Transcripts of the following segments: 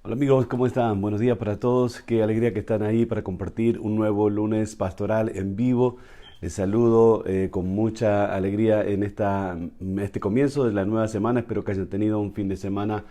Hola amigos, ¿cómo están? Buenos días para todos. Qué alegría que están ahí para compartir un nuevo lunes pastoral en vivo. Les saludo con mucha alegría en este comienzo de la nueva semana. Espero que hayan tenido un fin de semana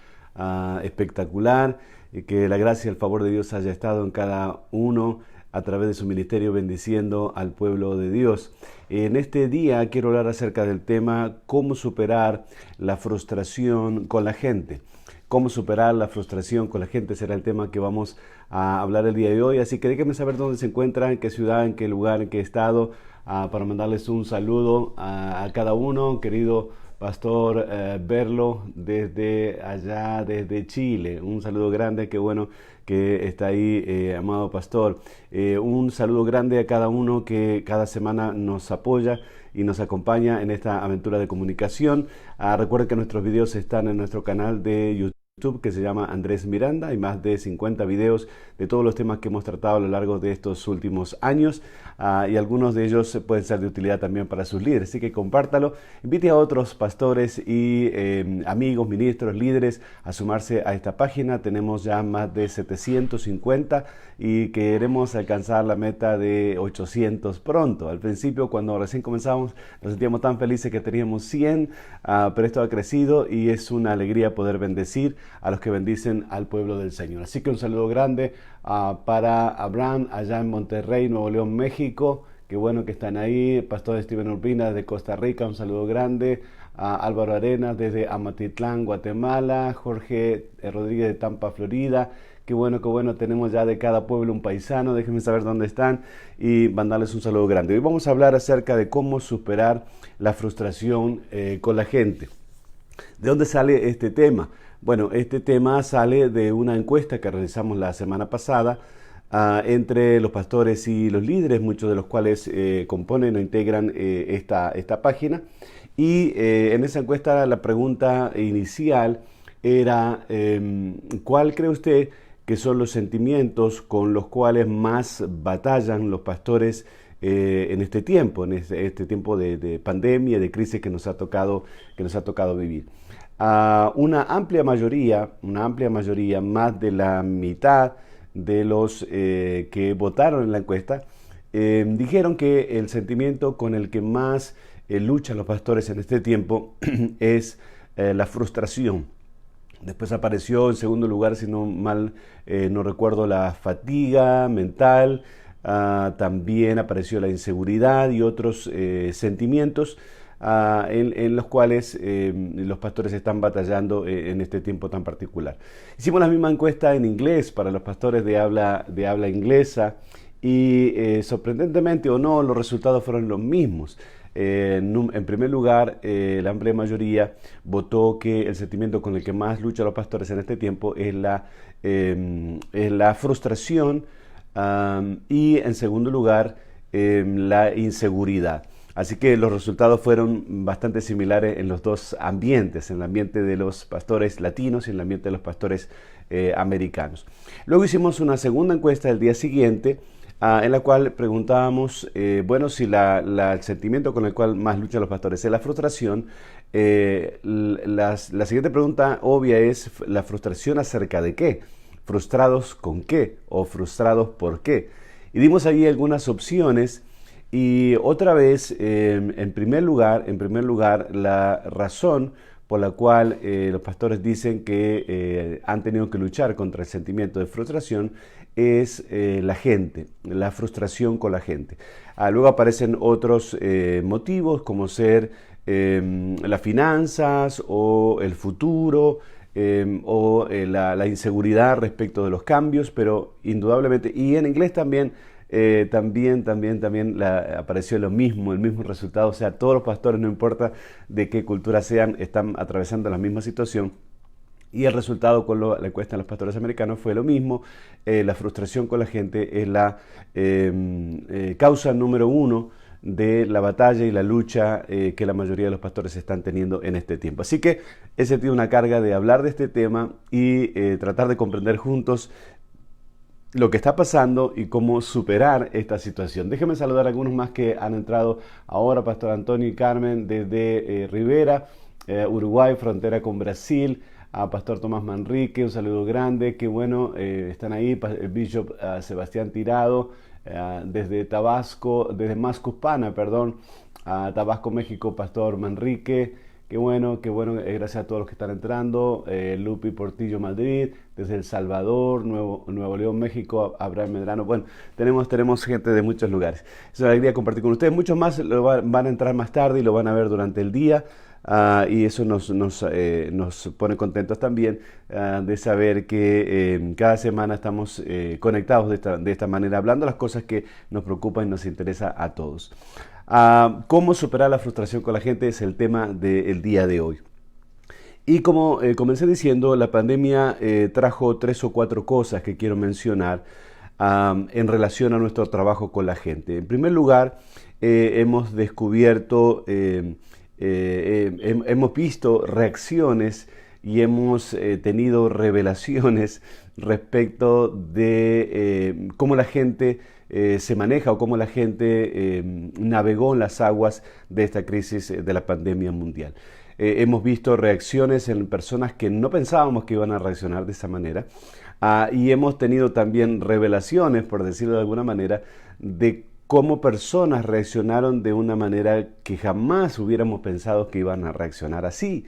espectacular y que la gracia y el favor de Dios haya estado en cada uno a través de su ministerio bendiciendo al pueblo de Dios. En este día quiero hablar acerca del tema cómo superar la frustración con la gente. Cómo superar la frustración con la gente será el tema que vamos a hablar el día de hoy. Así que déjenme saber dónde se encuentran, en qué ciudad, en qué lugar, en qué estado, para mandarles un saludo a cada uno. Querido Pastor Berlo, desde allá, desde Chile. Un saludo grande, qué bueno que está ahí, amado Pastor. Un saludo grande a cada uno que cada semana nos apoya y nos acompaña en esta aventura de comunicación. Recuerden que nuestros videos están en nuestro canal de YouTube que se llama Andrés Miranda. Hay más de 50 videos de todos los temas que hemos tratado a lo largo de estos últimos años y algunos de ellos pueden ser de utilidad también para sus líderes. Así que compártalo, invite a otros pastores y amigos, ministros, líderes a sumarse a esta página. Tenemos ya más de 750 y queremos alcanzar la meta de 800 pronto. Al principio, cuando recién comenzamos, nos sentíamos tan felices que teníamos 100, pero esto ha crecido y es una alegría poder bendecir a los que bendicen al pueblo del Señor. Así que un saludo grande para Abraham allá en Monterrey, Nuevo León, México. Qué bueno que están ahí. Pastor Steven Urbina de Costa Rica, un saludo grande. Álvaro Arenas desde Amatitlán, Guatemala. Jorge Rodríguez de Tampa, Florida. Qué bueno, tenemos ya de cada pueblo un paisano. Déjenme saber dónde están y mandarles un saludo grande. Hoy vamos a hablar acerca de cómo superar la frustración con la gente. ¿De dónde sale este tema? Bueno, este tema sale de una encuesta que realizamos la semana pasada entre los pastores y los líderes, muchos de los cuales componen o integran esta página. Y en esa encuesta la pregunta inicial era, ¿cuál cree usted que son los sentimientos con los cuales más batallan los pastores en este tiempo, en este tiempo de pandemia, de crisis que nos ha tocado vivir? Una amplia mayoría, más de la mitad de los que votaron en la encuesta, dijeron que el sentimiento con el que más luchan los pastores en este tiempo es la frustración. Después apareció en segundo lugar, si no mal no recuerdo, la fatiga mental. También apareció la inseguridad y otros sentimientos en los cuales los pastores están batallando en este tiempo tan particular. Hicimos la misma encuesta en inglés para los pastores de habla inglesa y sorprendentemente o no, los resultados fueron los mismos. En primer lugar, la amplia mayoría votó que el sentimiento con el que más luchan los pastores en este tiempo es la frustración, y en segundo lugar, la inseguridad. Así que los resultados fueron bastante similares en los dos ambientes, en el ambiente de los pastores latinos y en el ambiente de los pastores americanos. Luego hicimos una segunda encuesta el día siguiente, en la cual preguntábamos, si el sentimiento con el cual más luchan los pastores es la frustración. La siguiente pregunta obvia es, ¿la frustración acerca de qué? ¿Frustrados con qué? ¿O frustrados por qué? Y dimos allí algunas opciones. Y otra vez, en primer lugar, la razón por la cual los pastores dicen que han tenido que luchar contra el sentimiento de frustración es la gente, la frustración con la gente. Luego aparecen otros motivos como ser las finanzas o el futuro, la inseguridad respecto de los cambios, pero indudablemente, y en inglés también, apareció el mismo resultado. O sea, todos los pastores, no importa de qué cultura sean, están atravesando la misma situación. Y el resultado con la encuesta de los pastores americanos fue lo mismo. La frustración con la gente es la causa número uno de la batalla y la lucha que la mayoría de los pastores están teniendo en este tiempo. Así que he sentido una carga de hablar de este tema y tratar de comprender juntos lo que está pasando y cómo superar esta situación. Déjenme saludar a algunos más que han entrado ahora. Pastor Antonio y Carmen desde Rivera, Uruguay, frontera con Brasil. a Pastor Tomás Manrique, un saludo grande, qué bueno, están ahí, el Bishop Sebastián Tirado, desde Tabasco, desde Mascuspana, perdón, a Tabasco, México, Pastor Manrique. Qué bueno, gracias a todos los que están entrando. Lupi Portillo Madrid, desde El Salvador, Nuevo León, México, Abraham Medrano. Bueno, tenemos gente de muchos lugares. Es una alegría compartir con ustedes. Muchos más van a entrar más tarde y lo van a ver durante el día. Y eso nos pone contentos también de saber que cada semana estamos conectados de esta manera, hablando las cosas que nos preocupan y nos interesa a todos. ¿Cómo superar la frustración con la gente? Es el tema del día de hoy. Y como comencé diciendo, la pandemia trajo 3 o 4 cosas que quiero mencionar en relación a nuestro trabajo con la gente. En primer lugar, hemos descubierto, hemos visto reacciones y hemos tenido revelaciones respecto de cómo la gente se maneja o cómo la gente navegó en las aguas de esta crisis de la pandemia mundial. Hemos visto reacciones en personas que no pensábamos que iban a reaccionar de esa manera y hemos tenido también revelaciones, por decirlo de alguna manera, de cómo personas reaccionaron de una manera que jamás hubiéramos pensado que iban a reaccionar así.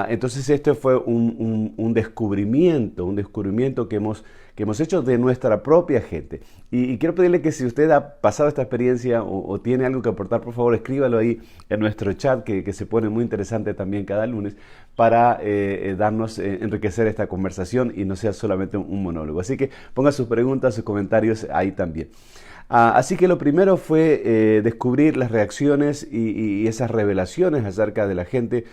Entonces este fue un descubrimiento que hemos hecho de nuestra propia gente. Y quiero pedirle que si usted ha pasado esta experiencia o tiene algo que aportar, por favor escríbalo ahí en nuestro chat que se pone muy interesante también cada lunes para enriquecer esta conversación y no sea solamente un monólogo. Así que ponga sus preguntas, sus comentarios ahí también. Así que lo primero fue descubrir las reacciones y esas revelaciones acerca de la gente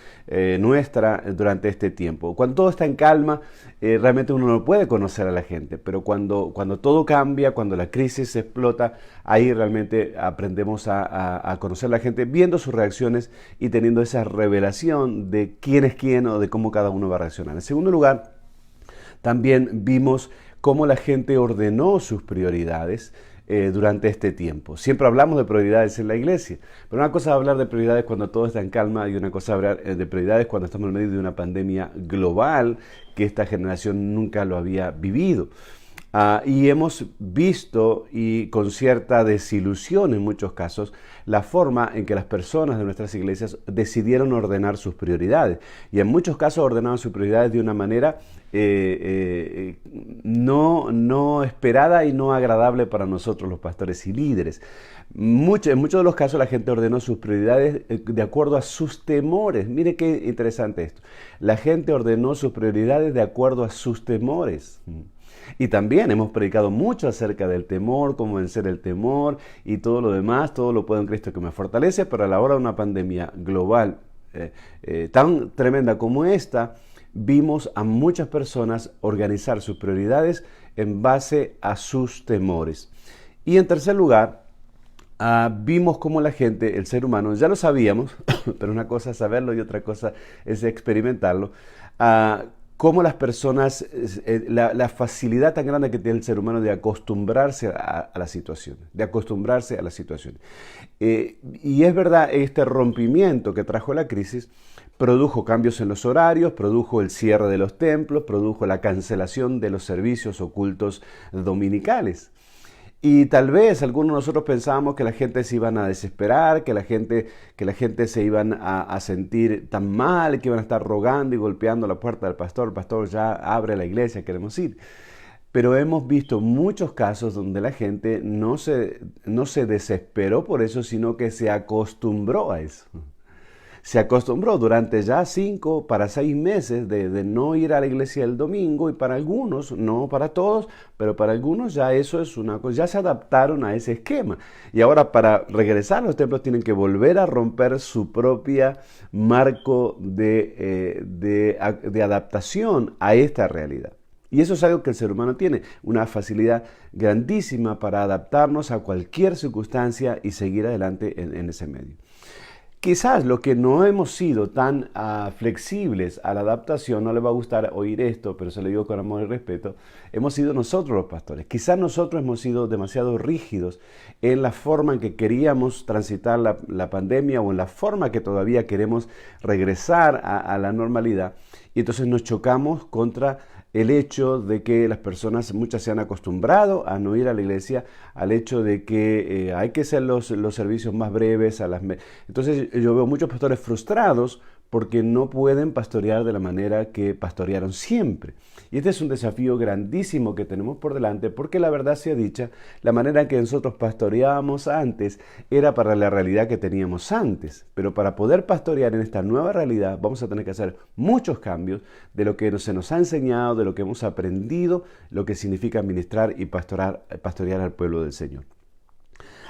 nuestra durante este tiempo. Cuando todo está en calma, realmente uno no puede conocer a la gente, pero cuando todo cambia, cuando la crisis explota, ahí realmente aprendemos a conocer a la gente, viendo sus reacciones y teniendo esa revelación de quién es quién o de cómo cada uno va a reaccionar. En segundo lugar, también vimos cómo la gente ordenó sus prioridades durante este tiempo. Siempre hablamos de prioridades en la iglesia, pero una cosa es hablar de prioridades cuando todo está en calma y una cosa es hablar de prioridades cuando estamos en medio de una pandemia global que esta generación nunca lo había vivido. Y hemos visto, y con cierta desilusión en muchos casos, la forma en que las personas de nuestras iglesias decidieron ordenar sus prioridades. Y en muchos casos ordenaron sus prioridades de una manera no esperada y no agradable para nosotros los pastores y líderes. En muchos de los casos la gente ordenó sus prioridades de acuerdo a sus temores. Mire qué interesante esto. La gente ordenó sus prioridades de acuerdo a sus temores. Y también hemos predicado mucho acerca del temor, cómo vencer el temor y todo lo demás, todo lo puedo en Cristo que me fortalece, pero a la hora de una pandemia global tan tremenda como esta, vimos a muchas personas organizar sus prioridades en base a sus temores. Y en tercer lugar, vimos cómo la gente, el ser humano, ya lo sabíamos, pero una cosa es saberlo y otra cosa es experimentarlo, cómo las personas, la facilidad tan grande que tiene el ser humano de acostumbrarse a las situaciones, y es verdad, este rompimiento que trajo la crisis produjo cambios en los horarios, produjo el cierre de los templos, produjo la cancelación de los servicios o cultos dominicales. Y tal vez algunos de nosotros pensábamos que la gente se iban a desesperar, que la gente se iban a sentir tan mal, que iban a estar rogando y golpeando la puerta del pastor. El pastor, ya abre la iglesia, queremos ir. Pero hemos visto muchos casos donde la gente no se desesperó por eso, sino que se acostumbró a eso. Se acostumbró durante ya 5 para 6 meses de no ir a la iglesia el domingo, y para algunos, no para todos, pero para algunos ya eso es una cosa, ya se adaptaron a ese esquema. Y ahora para regresar a los templos tienen que volver a romper su propia marco de adaptación a esta realidad. Y eso es algo que el ser humano tiene, una facilidad grandísima para adaptarnos a cualquier circunstancia y seguir adelante en ese medio. Quizás lo que no hemos sido tan flexibles a la adaptación, no le va a gustar oír esto, pero se lo digo con amor y respeto, hemos sido nosotros los pastores. Quizás nosotros hemos sido demasiado rígidos en la forma en que queríamos transitar la pandemia o en la forma que todavía queremos regresar a la normalidad. y entonces nos chocamos contra el hecho de que las personas, muchas se han acostumbrado a no ir a la iglesia, al hecho de que hay que hacer los servicios más breves. Entonces yo veo muchos pastores frustrados porque no pueden pastorear de la manera que pastorearon siempre. Y este es un desafío grandísimo que tenemos por delante, porque la verdad sea dicha, la manera en que nosotros pastoreábamos antes era para la realidad que teníamos antes. Pero para poder pastorear en esta nueva realidad vamos a tener que hacer muchos cambios de lo que se nos ha enseñado, de lo que hemos aprendido, lo que significa ministrar y pastorear al pueblo del Señor.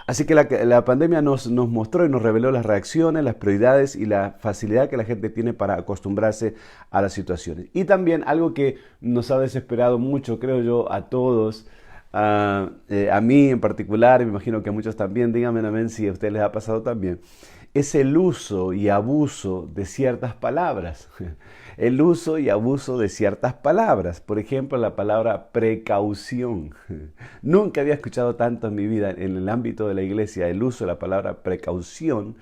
Así que la pandemia nos mostró y nos reveló las reacciones, las prioridades y la facilidad que la gente tiene para acostumbrarse a las situaciones. Y también algo que nos ha desesperado mucho, creo yo, a todos, a mí en particular, y me imagino que a muchos también, díganme amén si a ustedes les ha pasado también, es el uso y abuso de ciertas palabras. El uso y abuso de ciertas palabras. Por ejemplo, la palabra precaución. Nunca había escuchado tanto en mi vida en el ámbito de la iglesia el uso de la palabra precaución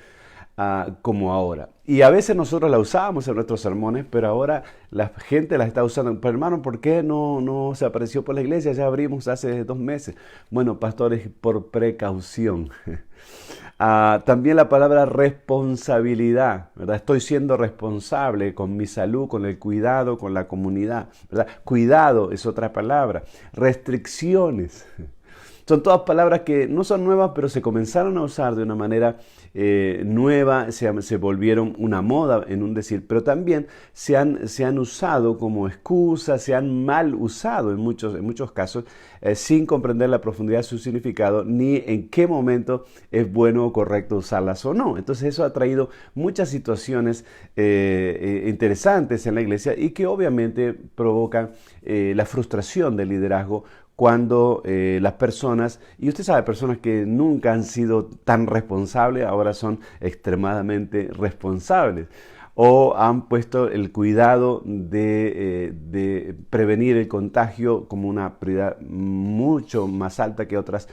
como ahora. Y a veces nosotros la usábamos en nuestros sermones, pero ahora la gente la está usando. Pero hermano, ¿por qué no se apareció por la iglesia? Ya abrimos hace 2 meses. Bueno, pastores, por precaución. También la palabra responsabilidad, ¿verdad? Estoy siendo responsable con mi salud, con el cuidado, con la comunidad, ¿verdad? Cuidado es otra palabra. Restricciones. Son todas palabras que no son nuevas, pero se comenzaron a usar de una manera nueva, se volvieron una moda en un decir, pero también se han usado como excusa, se han mal usado en muchos casos, sin comprender la profundidad de su significado, ni en qué momento es bueno o correcto usarlas o no. Entonces eso ha traído muchas situaciones interesantes en la iglesia y que obviamente provocan la frustración del liderazgo cuando las personas, y usted sabe, personas que nunca han sido tan responsables, ahora son extremadamente responsables, o han puesto el cuidado de prevenir el contagio como una prioridad mucho más alta que otras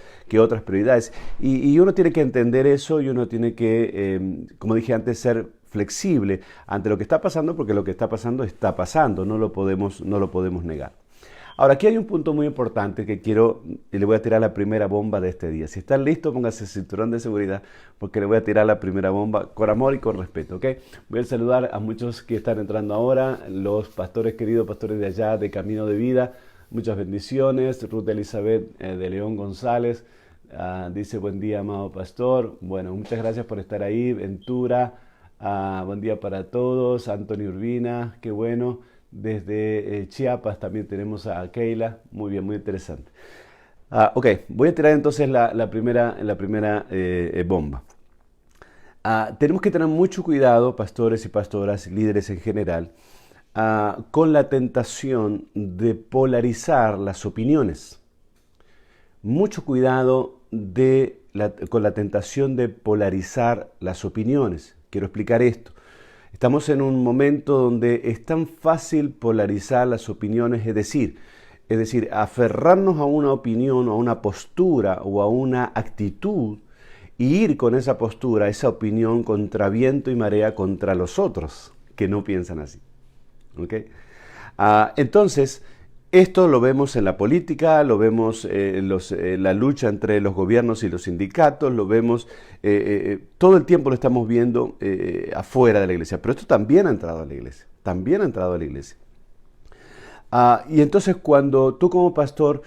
prioridades. Y uno tiene que entender eso y uno tiene que, como dije antes, ser flexible ante lo que está pasando, porque lo que está pasando, no lo podemos negar. Ahora, aquí hay un punto muy importante que quiero, y le voy a tirar la primera bomba de este día. Si están listos, pónganse el cinturón de seguridad, porque le voy a tirar la primera bomba con amor y con respeto, ¿ok? Voy a saludar a muchos que están entrando ahora, los pastores queridos, pastores de allá, de Camino de Vida. Muchas bendiciones. Ruth Elizabeth de León González dice, buen día, amado pastor. Bueno, muchas gracias por estar ahí. Ventura, buen día para todos. Antonio Urbina, qué bueno. Desde Chiapas también tenemos a Keila. Muy bien, muy interesante. Ok, voy a tirar entonces la primera bomba. Tenemos que tener mucho cuidado, pastores y pastoras, líderes en general, con la tentación de polarizar las opiniones. Mucho cuidado con la tentación de polarizar las opiniones. Quiero explicar esto. Estamos en un momento donde es tan fácil polarizar las opiniones, es decir, aferrarnos a una opinión, o a una postura o a una actitud y ir con esa postura, esa opinión contra viento y marea contra los otros que no piensan así. ¿Okay? Entonces, esto lo vemos en la política, lo vemos en la lucha entre los gobiernos y los sindicatos, lo vemos, todo el tiempo lo estamos viendo afuera de la iglesia. Pero esto también ha entrado a la iglesia, y entonces cuando tú como pastor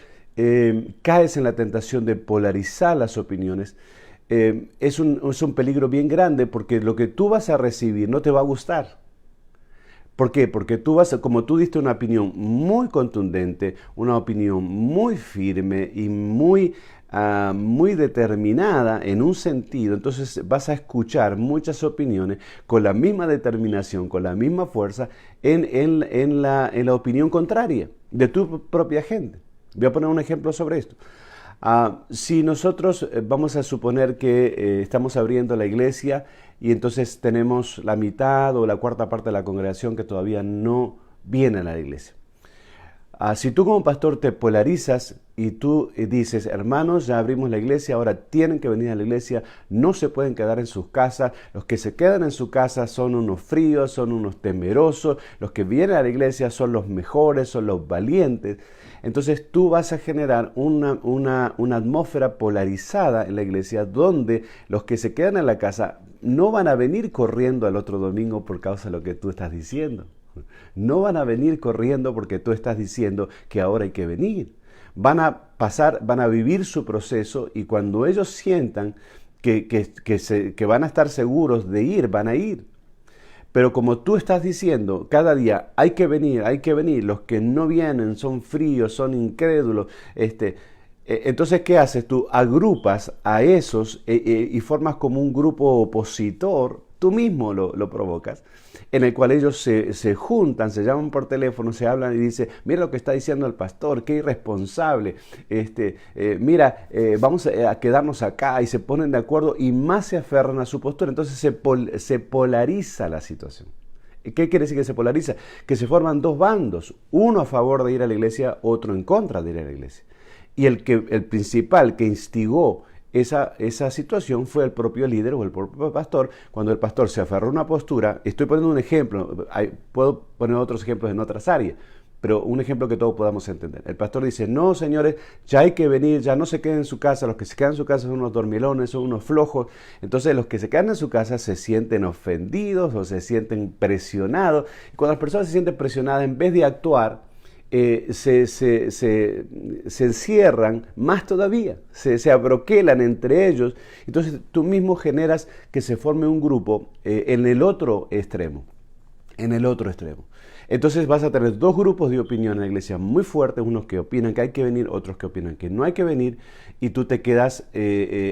caes en la tentación de polarizar las opiniones, es un peligro bien grande, porque lo que tú vas a recibir no te va a gustar. ¿Por qué? Porque como tú diste una opinión muy contundente, una opinión muy firme y muy determinada en un sentido, entonces vas a escuchar muchas opiniones con la misma determinación, con la misma fuerza en la opinión contraria de tu propia gente. Voy a poner un ejemplo sobre esto. Si nosotros vamos a suponer que estamos abriendo la iglesia y entonces tenemos la mitad o la cuarta parte de la congregación que todavía no viene a la iglesia. Si tú como pastor te polarizas y tú dices, hermanos, ya abrimos la iglesia, ahora tienen que venir a la iglesia, no se pueden quedar en sus casas, los que se quedan en su casa son unos fríos, son unos temerosos, los que vienen a la iglesia son los mejores, son los valientes. Entonces tú vas a generar una atmósfera polarizada en la iglesia donde los que se quedan en la casa no van a venir corriendo al otro domingo por causa de lo que tú estás diciendo. No van a venir corriendo porque tú estás diciendo que ahora hay que venir. Van a vivir su proceso y cuando ellos sientan que van a estar seguros de ir, van a ir. Pero como tú estás diciendo cada día hay que venir, los que no vienen son fríos, son incrédulos, entonces ¿qué haces? Tú agrupas a esos y formas como un grupo opositor, tú mismo lo provocas, en el cual ellos se juntan, se llaman por teléfono, se hablan y dicen, mira lo que está diciendo el pastor, qué irresponsable, vamos a quedarnos acá, y se ponen de acuerdo y más se aferran a su postura, entonces se polariza la situación. ¿Qué quiere decir que se polariza? Que se forman dos bandos, uno a favor de ir a la iglesia, otro en contra de ir a la iglesia. Y el principal que instigó esa situación fue el propio líder o el propio pastor. Cuando el pastor se aferró a una postura, estoy poniendo un ejemplo, puedo poner otros ejemplos en otras áreas, pero un ejemplo que todos podamos entender. El pastor dice, no señores, ya hay que venir, ya no se queden en su casa, los que se quedan en su casa son unos dormilones, son unos flojos. Entonces los que se quedan en su casa se sienten ofendidos o se sienten presionados. Y cuando las personas se sienten presionadas, en vez de actuar, se encierran más todavía, se abroquelan entre ellos. Entonces tú mismo generas que se forme un grupo en el otro extremo. Entonces vas a tener dos grupos de opinión en la iglesia muy fuertes, unos que opinan que hay que venir, otros que opinan que no hay que venir, y tú te quedas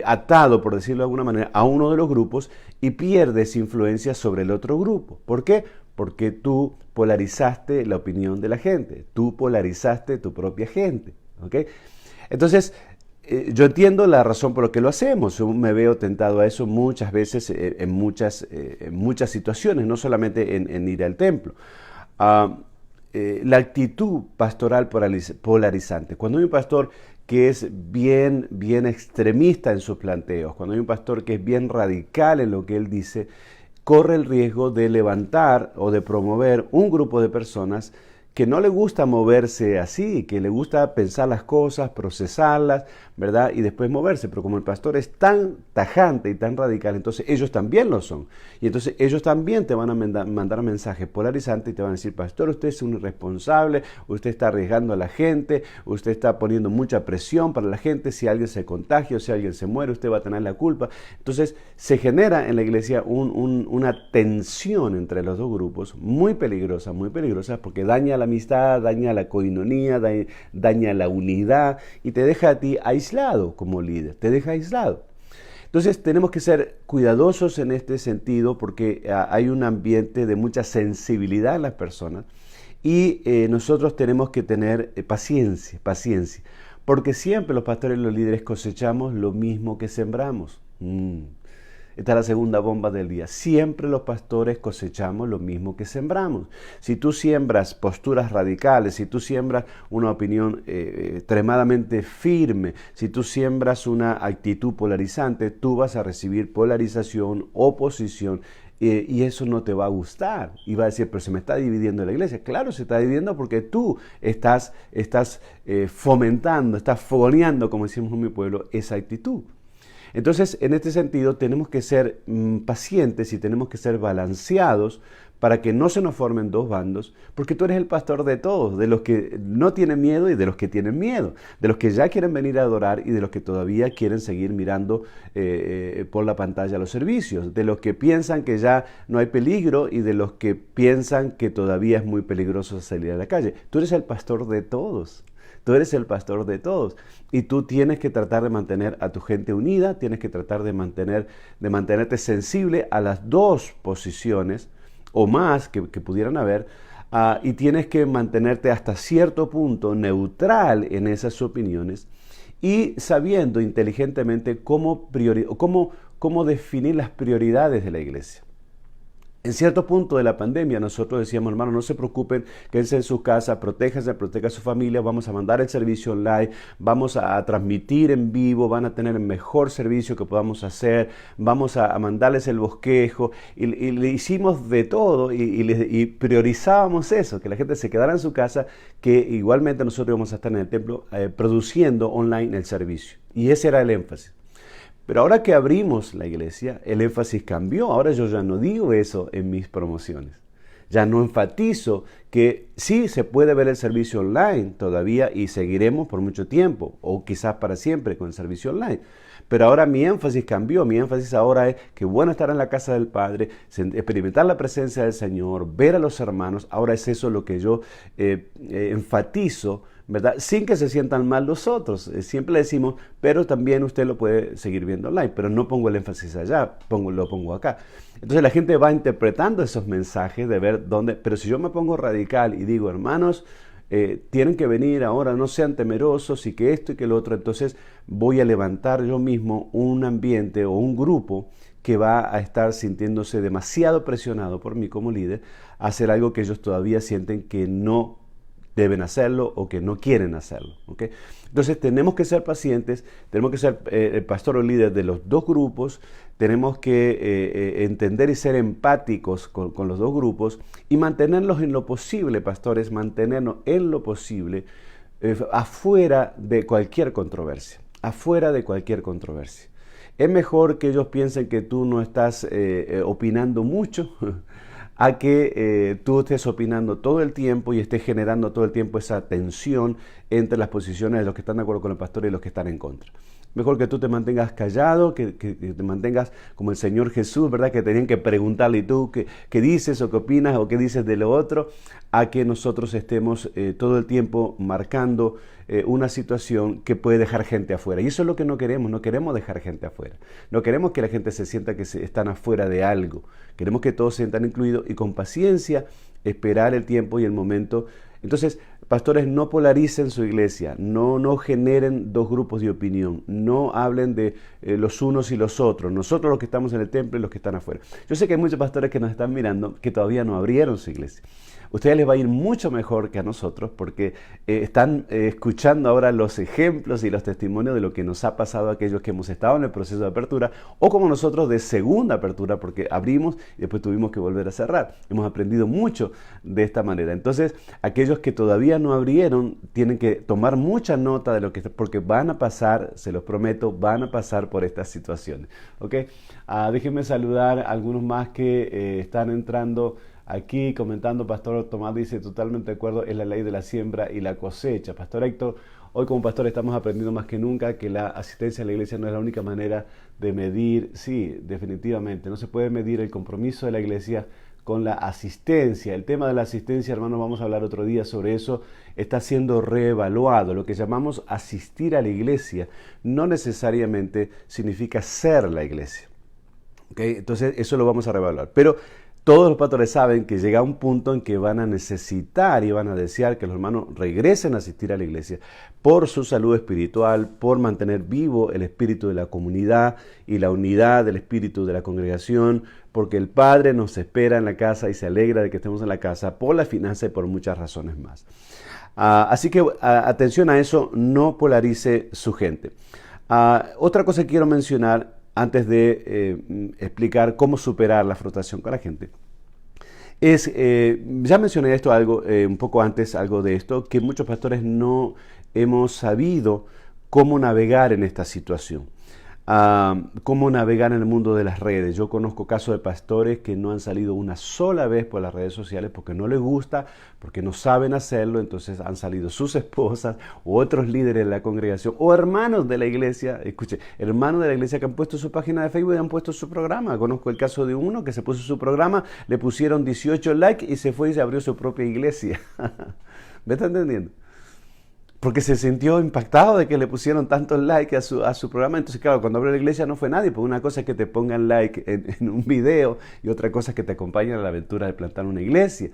atado, por decirlo de alguna manera, a uno de los grupos y pierdes influencia sobre el otro grupo. ¿Por qué? Porque tú polarizaste la opinión de la gente, tú polarizaste tu propia gente, ¿ok? Entonces, yo entiendo la razón por la que lo hacemos, yo me veo tentado a eso muchas veces en muchas situaciones, no solamente en ir al templo. La actitud pastoral polarizante, cuando hay un pastor que es bien extremista en sus planteos, cuando hay un pastor que es bien radical en lo que él dice, corre el riesgo de levantar o de promover un grupo de personas que no le gusta moverse así, que le gusta pensar las cosas, procesarlas, ¿verdad? Y después moverse. Pero como el pastor es tan tajante y tan radical, entonces ellos también lo son. Y entonces ellos también te van a mandar mensajes polarizantes y te van a decir, pastor, usted es un irresponsable, usted está arriesgando a la gente, usted está poniendo mucha presión para la gente, si alguien se contagia o si alguien se muere, usted va a tener la culpa. Entonces se genera en la iglesia una tensión entre los dos grupos muy peligrosa, porque daña la amistad, daña la coinonía, daña la unidad y te deja a ti aislado como líder, te deja aislado. Entonces tenemos que ser cuidadosos en este sentido porque hay un ambiente de mucha sensibilidad en las personas y nosotros tenemos que tener paciencia, porque siempre los pastores y los líderes cosechamos lo mismo que sembramos. Esta es la segunda bomba del día. Siempre los pastores cosechamos lo mismo que sembramos. Si tú siembras posturas radicales, si tú siembras una opinión extremadamente firme, si tú siembras una actitud polarizante, tú vas a recibir polarización, oposición, y eso no te va a gustar. Y va a decir, pero se me está dividiendo la iglesia. Claro, se está dividiendo porque tú estás fomentando, estás fogoneando, como decimos en mi pueblo, esa actitud. Entonces, en este sentido, tenemos que ser pacientes y tenemos que ser balanceados para que no se nos formen dos bandos, porque tú eres el pastor de todos, de los que no tienen miedo y de los que tienen miedo, de los que ya quieren venir a adorar y de los que todavía quieren seguir mirando por la pantalla los servicios, de los que piensan que ya no hay peligro y de los que piensan que todavía es muy peligroso salir a la calle. Tú eres el pastor de todos. Tú eres el pastor de todos y tú tienes que tratar de mantener a tu gente unida, tienes que tratar de mantenerte sensible a las dos posiciones o más que pudieran haber y tienes que mantenerte hasta cierto punto neutral en esas opiniones y sabiendo inteligentemente cómo definir las prioridades de la iglesia. En cierto punto de la pandemia nosotros decíamos, hermano, no se preocupen, quédense en su casa, protéjanse, protejan a su familia, vamos a mandar el servicio online, vamos a transmitir en vivo, van a tener el mejor servicio que podamos hacer, vamos a mandarles el bosquejo, y le hicimos de todo y priorizábamos eso, que la gente se quedara en su casa, que igualmente nosotros íbamos a estar en el templo produciendo online el servicio. Y ese era el énfasis. Pero ahora que abrimos la iglesia, el énfasis cambió. Ahora yo ya no digo eso en mis promociones. Ya no enfatizo que sí se puede ver el servicio online todavía y seguiremos por mucho tiempo o quizás para siempre con el servicio online. Pero ahora mi énfasis cambió. Mi énfasis ahora es que bueno estar en la casa del Padre, experimentar la presencia del Señor, ver a los hermanos. Ahora es eso lo que yo enfatizo, ¿verdad? Sin que se sientan mal los otros. Siempre le decimos, pero también usted lo puede seguir viendo online, pero no pongo el énfasis allá, lo pongo acá. Entonces la gente va interpretando esos mensajes de ver dónde, pero si yo me pongo radical y digo, hermanos, tienen que venir ahora, no sean temerosos y que esto y que lo otro, entonces voy a levantar yo mismo un ambiente o un grupo que va a estar sintiéndose demasiado presionado por mí como líder a hacer algo que ellos todavía sienten que no deben hacerlo o que no quieren hacerlo. ¿Okay? Entonces tenemos que ser pacientes, tenemos que ser el pastor o líder de los dos grupos, tenemos que entender y ser empáticos con los dos grupos y mantenerlos en lo posible, pastores, mantenernos en lo posible afuera de cualquier controversia, afuera de cualquier controversia. Es mejor que ellos piensen que tú no estás opinando mucho a que tú estés opinando todo el tiempo y estés generando todo el tiempo esa tensión entre las posiciones de los que están de acuerdo con el pastor y los que están en contra. Mejor que tú te mantengas callado, que te mantengas como el Señor Jesús, ¿verdad? Que tenían que preguntarle, ¿y tú qué dices o qué opinas o qué dices de lo otro? A que nosotros estemos todo el tiempo marcando una situación que puede dejar gente afuera. Y eso es lo que no queremos dejar gente afuera. No queremos que la gente se sienta que están afuera de algo. Queremos que todos se sientan incluidos y con paciencia esperar el tiempo y el momento. Entonces, pastores, no polaricen su iglesia, no generen dos grupos de opinión, no hablen de los unos y los otros, nosotros los que estamos en el templo y los que están afuera. Yo sé que hay muchos pastores que nos están mirando que todavía no abrieron su iglesia. A ustedes les va a ir mucho mejor que a nosotros porque están escuchando ahora los ejemplos y los testimonios de lo que nos ha pasado a aquellos que hemos estado en el proceso de apertura o como nosotros de segunda apertura porque abrimos y después tuvimos que volver a cerrar. Hemos aprendido mucho de esta manera. Entonces, aquellos que todavía no abrieron tienen que tomar mucha nota de lo que porque van a pasar, se los prometo, van a pasar por estas situaciones. ¿Ok? Déjenme saludar a algunos más que están entrando aquí comentando. Pastor Tomás dice, totalmente de acuerdo, es la ley de la siembra y la cosecha. Pastor Héctor, hoy como pastor estamos aprendiendo más que nunca que la asistencia a la iglesia no es la única manera de medir, sí, definitivamente, no se puede medir el compromiso de la iglesia con la asistencia. El tema de la asistencia, hermanos, vamos a hablar otro día sobre eso, está siendo reevaluado. Lo que llamamos asistir a la iglesia no necesariamente significa ser la iglesia. ¿Okay? Entonces eso lo vamos a reevaluar. Pero todos los pastores saben que llega un punto en que van a necesitar y van a desear que los hermanos regresen a asistir a la iglesia por su salud espiritual, por mantener vivo el espíritu de la comunidad y la unidad del espíritu de la congregación, porque el Padre nos espera en la casa y se alegra de que estemos en la casa por la finanza y por muchas razones más. Así que atención a eso, no polarice su gente. Otra cosa que quiero mencionar antes de explicar cómo superar la frustración con la gente, es, ya mencioné esto un poco antes, algo de esto, que muchos pastores no hemos sabido cómo navegar en esta situación. Cómo navegar en el mundo de las redes. Yo conozco casos de pastores que no han salido una sola vez por las redes sociales porque no les gusta, porque no saben hacerlo, entonces han salido sus esposas u otros líderes de la congregación o hermanos de la iglesia, escuche, hermanos de la iglesia que han puesto su página de Facebook y han puesto su programa. Conozco el caso de uno que se puso su programa, le pusieron 18 likes y se fue y se abrió su propia iglesia. ¿Me está entendiendo? Porque se sintió impactado de que le pusieron tantos likes a su programa. Entonces, claro, cuando abrió la iglesia no fue nadie, porque una cosa es que te pongan like en un video y otra cosa es que te acompañen a la aventura de plantar una iglesia.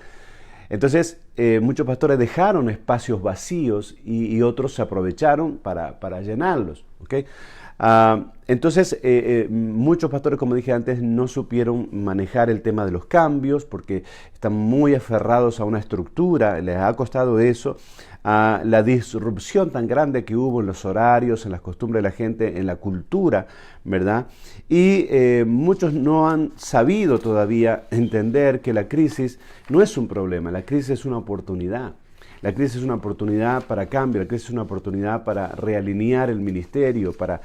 Entonces, muchos pastores dejaron espacios vacíos y otros se aprovecharon para llenarlos. ¿Okay? Entonces, muchos pastores, como dije antes, no supieron manejar el tema de los cambios porque están muy aferrados a una estructura, les ha costado eso, la disrupción tan grande que hubo en los horarios, en las costumbres de la gente, en la cultura, ¿verdad? Y muchos no han sabido todavía entender que la crisis no es un problema, la crisis es una oportunidad. La crisis es una oportunidad para cambio, la crisis es una oportunidad para realinear el ministerio, para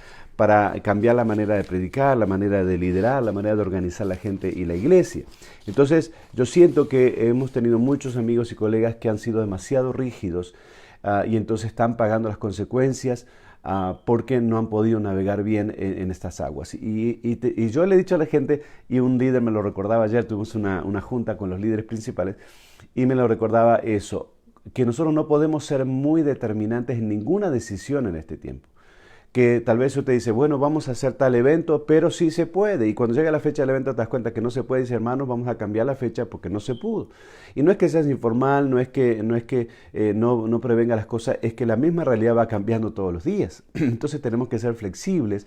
cambiar la manera de predicar, la manera de liderar, la manera de organizar la gente y la iglesia. Entonces, yo siento que hemos tenido muchos amigos y colegas que han sido demasiado rígidos y entonces están pagando las consecuencias porque no han podido navegar bien en estas aguas. Y yo le he dicho a la gente, y un líder me lo recordaba ayer, tuvimos una junta con los líderes principales, y me lo recordaba eso, que nosotros no podemos ser muy determinantes en ninguna decisión en este tiempo. Que tal vez usted dice, bueno, vamos a hacer tal evento, pero sí se puede. Y cuando llega la fecha del evento te das cuenta que no se puede y dice, hermanos, vamos a cambiar la fecha porque no se pudo. Y no es que seas informal, no es que no prevenga las cosas, es que la misma realidad va cambiando todos los días. Entonces tenemos que ser flexibles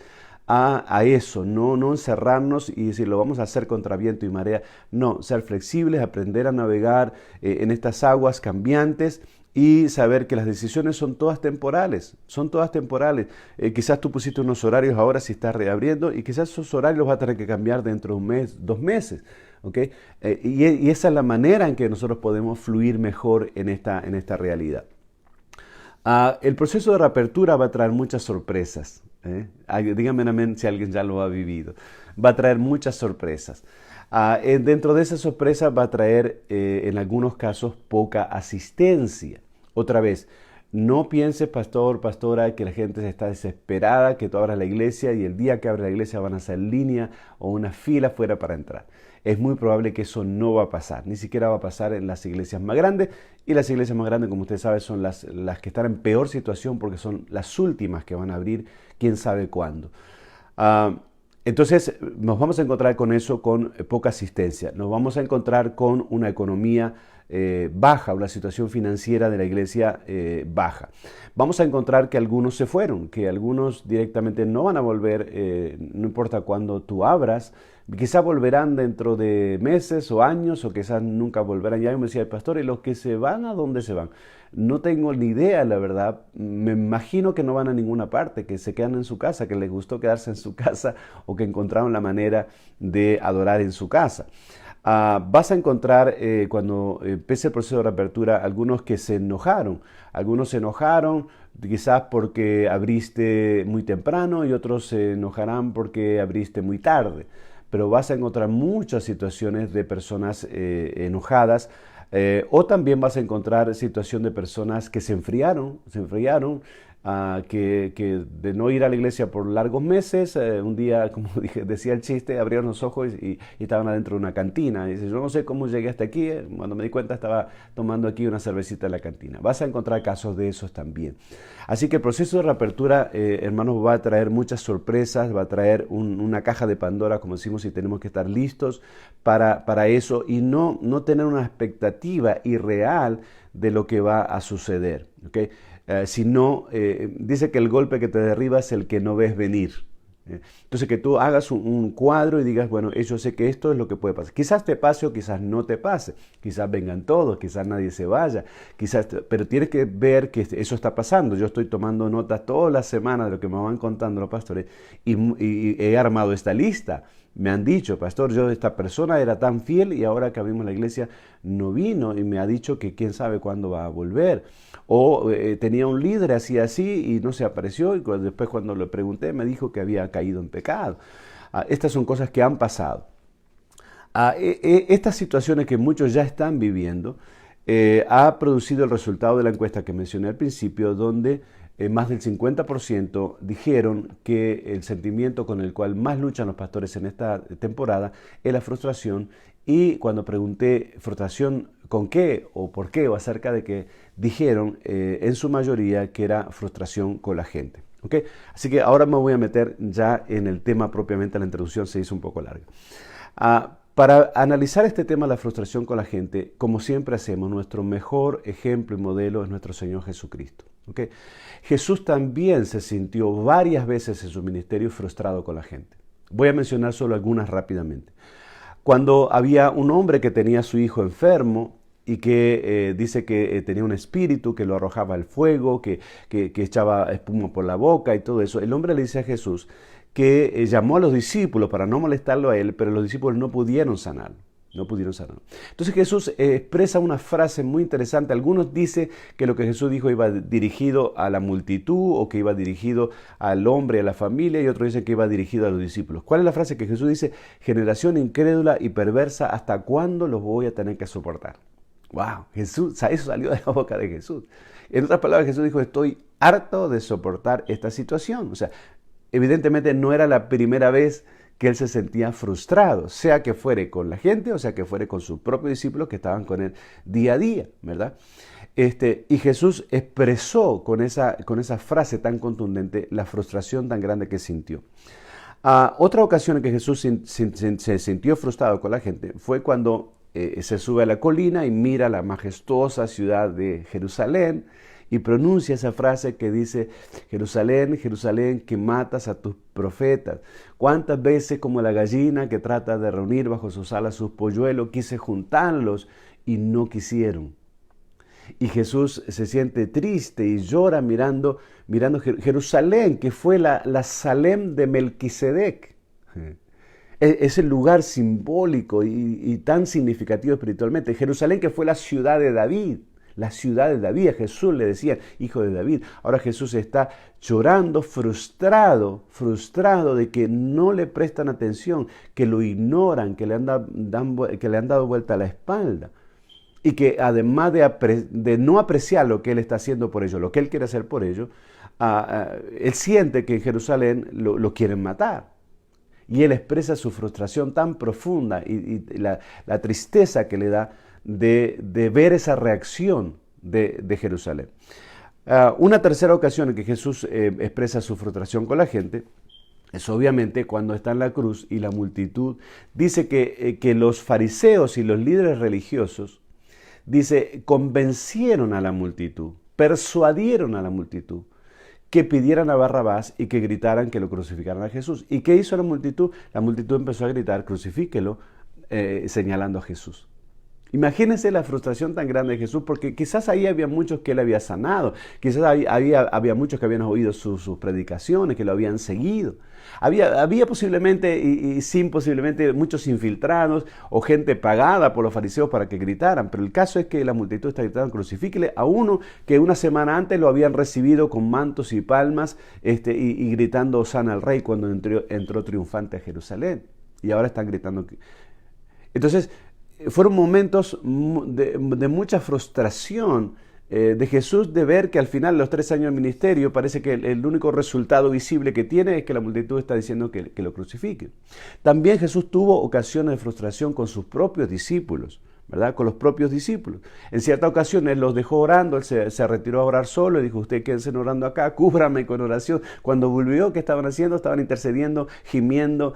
a eso, no encerrarnos y decir, lo vamos a hacer contra viento y marea. No, ser flexibles, aprender a navegar en estas aguas cambiantes y saber que las decisiones son todas temporales, quizás tú pusiste unos horarios ahora si estás reabriendo y quizás esos horarios los vas a tener que cambiar dentro de un mes, 2 meses, ¿ok? Y esa es la manera en que nosotros podemos fluir mejor en esta realidad. El proceso de reapertura va a traer muchas sorpresas. Díganme amén si alguien ya lo ha vivido. Va a traer muchas sorpresas. Dentro de esas sorpresas va a traer, en algunos casos, poca asistencia. Otra vez, no pienses, pastor, pastora, que la gente está desesperada, que tú abras la iglesia y el día que abres la iglesia van a hacer línea o una fila fuera para entrar. Es muy probable que eso no va a pasar, ni siquiera va a pasar en las iglesias más grandes. Y las iglesias más grandes, como usted sabe, son las que están en peor situación porque son las últimas que van a abrir, quién sabe cuándo. Entonces nos vamos a encontrar con eso, con poca asistencia. Nos vamos a encontrar con una economía baja, una situación financiera de la iglesia baja. Vamos a encontrar que algunos se fueron, que algunos directamente no van a volver, no importa cuándo tú abras. Quizás volverán dentro de meses o años o quizás nunca volverán. Ya yo me decía el pastor, ¿y los que se van a dónde se van? No tengo ni idea, la verdad. Me imagino que no van a ninguna parte, que se quedan en su casa, que les gustó quedarse en su casa o que encontraron la manera de adorar en su casa. Vas a encontrar cuando empiece el proceso de reapertura algunos que se enojaron. Algunos se enojaron quizás porque abriste muy temprano y otros se enojarán porque abriste muy tarde. Pero vas a encontrar muchas situaciones de personas enojadas o también vas a encontrar situación de personas que se enfriaron, que de no ir a la iglesia por largos meses, un día, como decía el chiste, abrieron los ojos y estaban adentro de una cantina. Y dice, yo no sé cómo llegué hasta aquí, cuando me di cuenta estaba tomando aquí una cervecita en la cantina. Vas a encontrar casos de esos también. Así que el proceso de reapertura, hermanos, va a traer muchas sorpresas, va a traer una caja de Pandora, como decimos, y tenemos que estar listos para eso y no tener una expectativa irreal de lo que va a suceder, ¿okay? Dice que el golpe que te derriba es el que no ves venir. Entonces que tú hagas un cuadro y digas, bueno, yo sé que esto es lo que puede pasar. Quizás te pase o quizás no te pase. Quizás vengan todos, quizás nadie se vaya. Pero tienes que ver que eso está pasando. Yo estoy tomando notas todas las semanas de lo que me van contando los pastores y he armado esta lista. Me han dicho, pastor, esta persona era tan fiel y ahora que abrimos la iglesia no vino y me ha dicho que quién sabe cuándo va a volver. O tenía un líder así y no se apareció y después cuando le pregunté me dijo que había caído en pecado. Estas son cosas que han pasado. Estas situaciones que muchos ya están viviendo ha producido el resultado de la encuesta que mencioné al principio, donde más del 50% dijeron que el sentimiento con el cual más luchan los pastores en esta temporada es la frustración. Y cuando pregunté frustración con qué o por qué o acerca de qué, dijeron en su mayoría que era frustración con la gente. ¿Okay? Así que ahora me voy a meter ya en el tema propiamente, la introducción se hizo un poco larga. Para analizar este tema de la frustración con la gente, como siempre hacemos, nuestro mejor ejemplo y modelo es nuestro Señor Jesucristo. ¿Okay? Jesús también se sintió varias veces en su ministerio frustrado con la gente. Voy a mencionar solo algunas rápidamente. Cuando había un hombre que tenía a su hijo enfermo y que dice que tenía un espíritu que lo arrojaba al fuego, que echaba espuma por la boca y todo eso, el hombre le dice a Jesús que llamó a los discípulos para no molestarlo a él, pero los discípulos no pudieron sanarlo. No pudieron sanarlo. Entonces Jesús expresa una frase muy interesante. Algunos dicen que lo que Jesús dijo iba dirigido a la multitud o que iba dirigido al hombre, a la familia, y otros dicen que iba dirigido a los discípulos. ¿Cuál es la frase que Jesús dice? Generación incrédula y perversa, ¿hasta cuándo los voy a tener que soportar? ¡Wow! Jesús, eso salió de la boca de Jesús. En otras palabras, Jesús dijo, estoy harto de soportar esta situación. O sea, evidentemente no era la primera vez que él se sentía frustrado, sea que fuere con la gente o sea que fuere con sus propios discípulos que estaban con él día a día, ¿verdad? Y Jesús expresó con esa frase tan contundente la frustración tan grande que sintió. Otra ocasión en que Jesús se sintió frustrado con la gente fue cuando se sube a la colina y mira la majestuosa ciudad de Jerusalén y pronuncia esa frase que dice, Jerusalén, Jerusalén, que matas a tus profetas. ¿Cuántas veces como la gallina que trata de reunir bajo sus alas sus polluelos, quise juntarlos y no quisieron? Y Jesús se siente triste y llora mirando Jerusalén, que fue la Salem de Melquisedec. Es el lugar simbólico y tan significativo espiritualmente. Jerusalén, que fue la ciudad de David. La ciudad de David, a Jesús le decían, hijo de David. Ahora Jesús está llorando, frustrado de que no le prestan atención, que lo ignoran, que le han dado vuelta a la espalda. Y que además de no apreciar lo que Él está haciendo por ellos, lo que Él quiere hacer por ellos, Él siente que en Jerusalén lo quieren matar. Y Él expresa su frustración tan profunda y la tristeza que le da de ver esa reacción de Jerusalén. Una tercera ocasión en que Jesús expresa su frustración con la gente es obviamente cuando está en la cruz y la multitud dice que los fariseos y los líderes religiosos, dice, convencieron a la multitud, persuadieron a la multitud que pidieran a Barrabás y que gritaran que lo crucificaran a Jesús. ¿Y qué hizo la multitud? La multitud empezó a gritar, crucifíquelo, señalando a Jesús. Imagínense la frustración tan grande de Jesús, porque quizás ahí había muchos que él había sanado, quizás había muchos que habían oído sus predicaciones, que lo habían seguido. Había posiblemente, y sin posiblemente, muchos infiltrados o gente pagada por los fariseos para que gritaran, pero el caso es que la multitud está gritando, crucifíquele a uno que una semana antes lo habían recibido con mantos y palmas y gritando Hosana al Rey cuando entró triunfante a Jerusalén. Y ahora están gritando. Entonces, fueron momentos de mucha frustración de Jesús, de ver que al final de los 3 años de ministerio parece que el único resultado visible que tiene es que la multitud está diciendo que lo crucifique. También Jesús tuvo ocasiones de frustración con sus propios discípulos, ¿verdad? Con los propios discípulos. En cierta ocasión Él los dejó orando, Él se retiró a orar solo y dijo, ustedes quédense orando acá, cúbrame con oración. Cuando volvió, ¿qué estaban haciendo? Estaban intercediendo, gimiendo,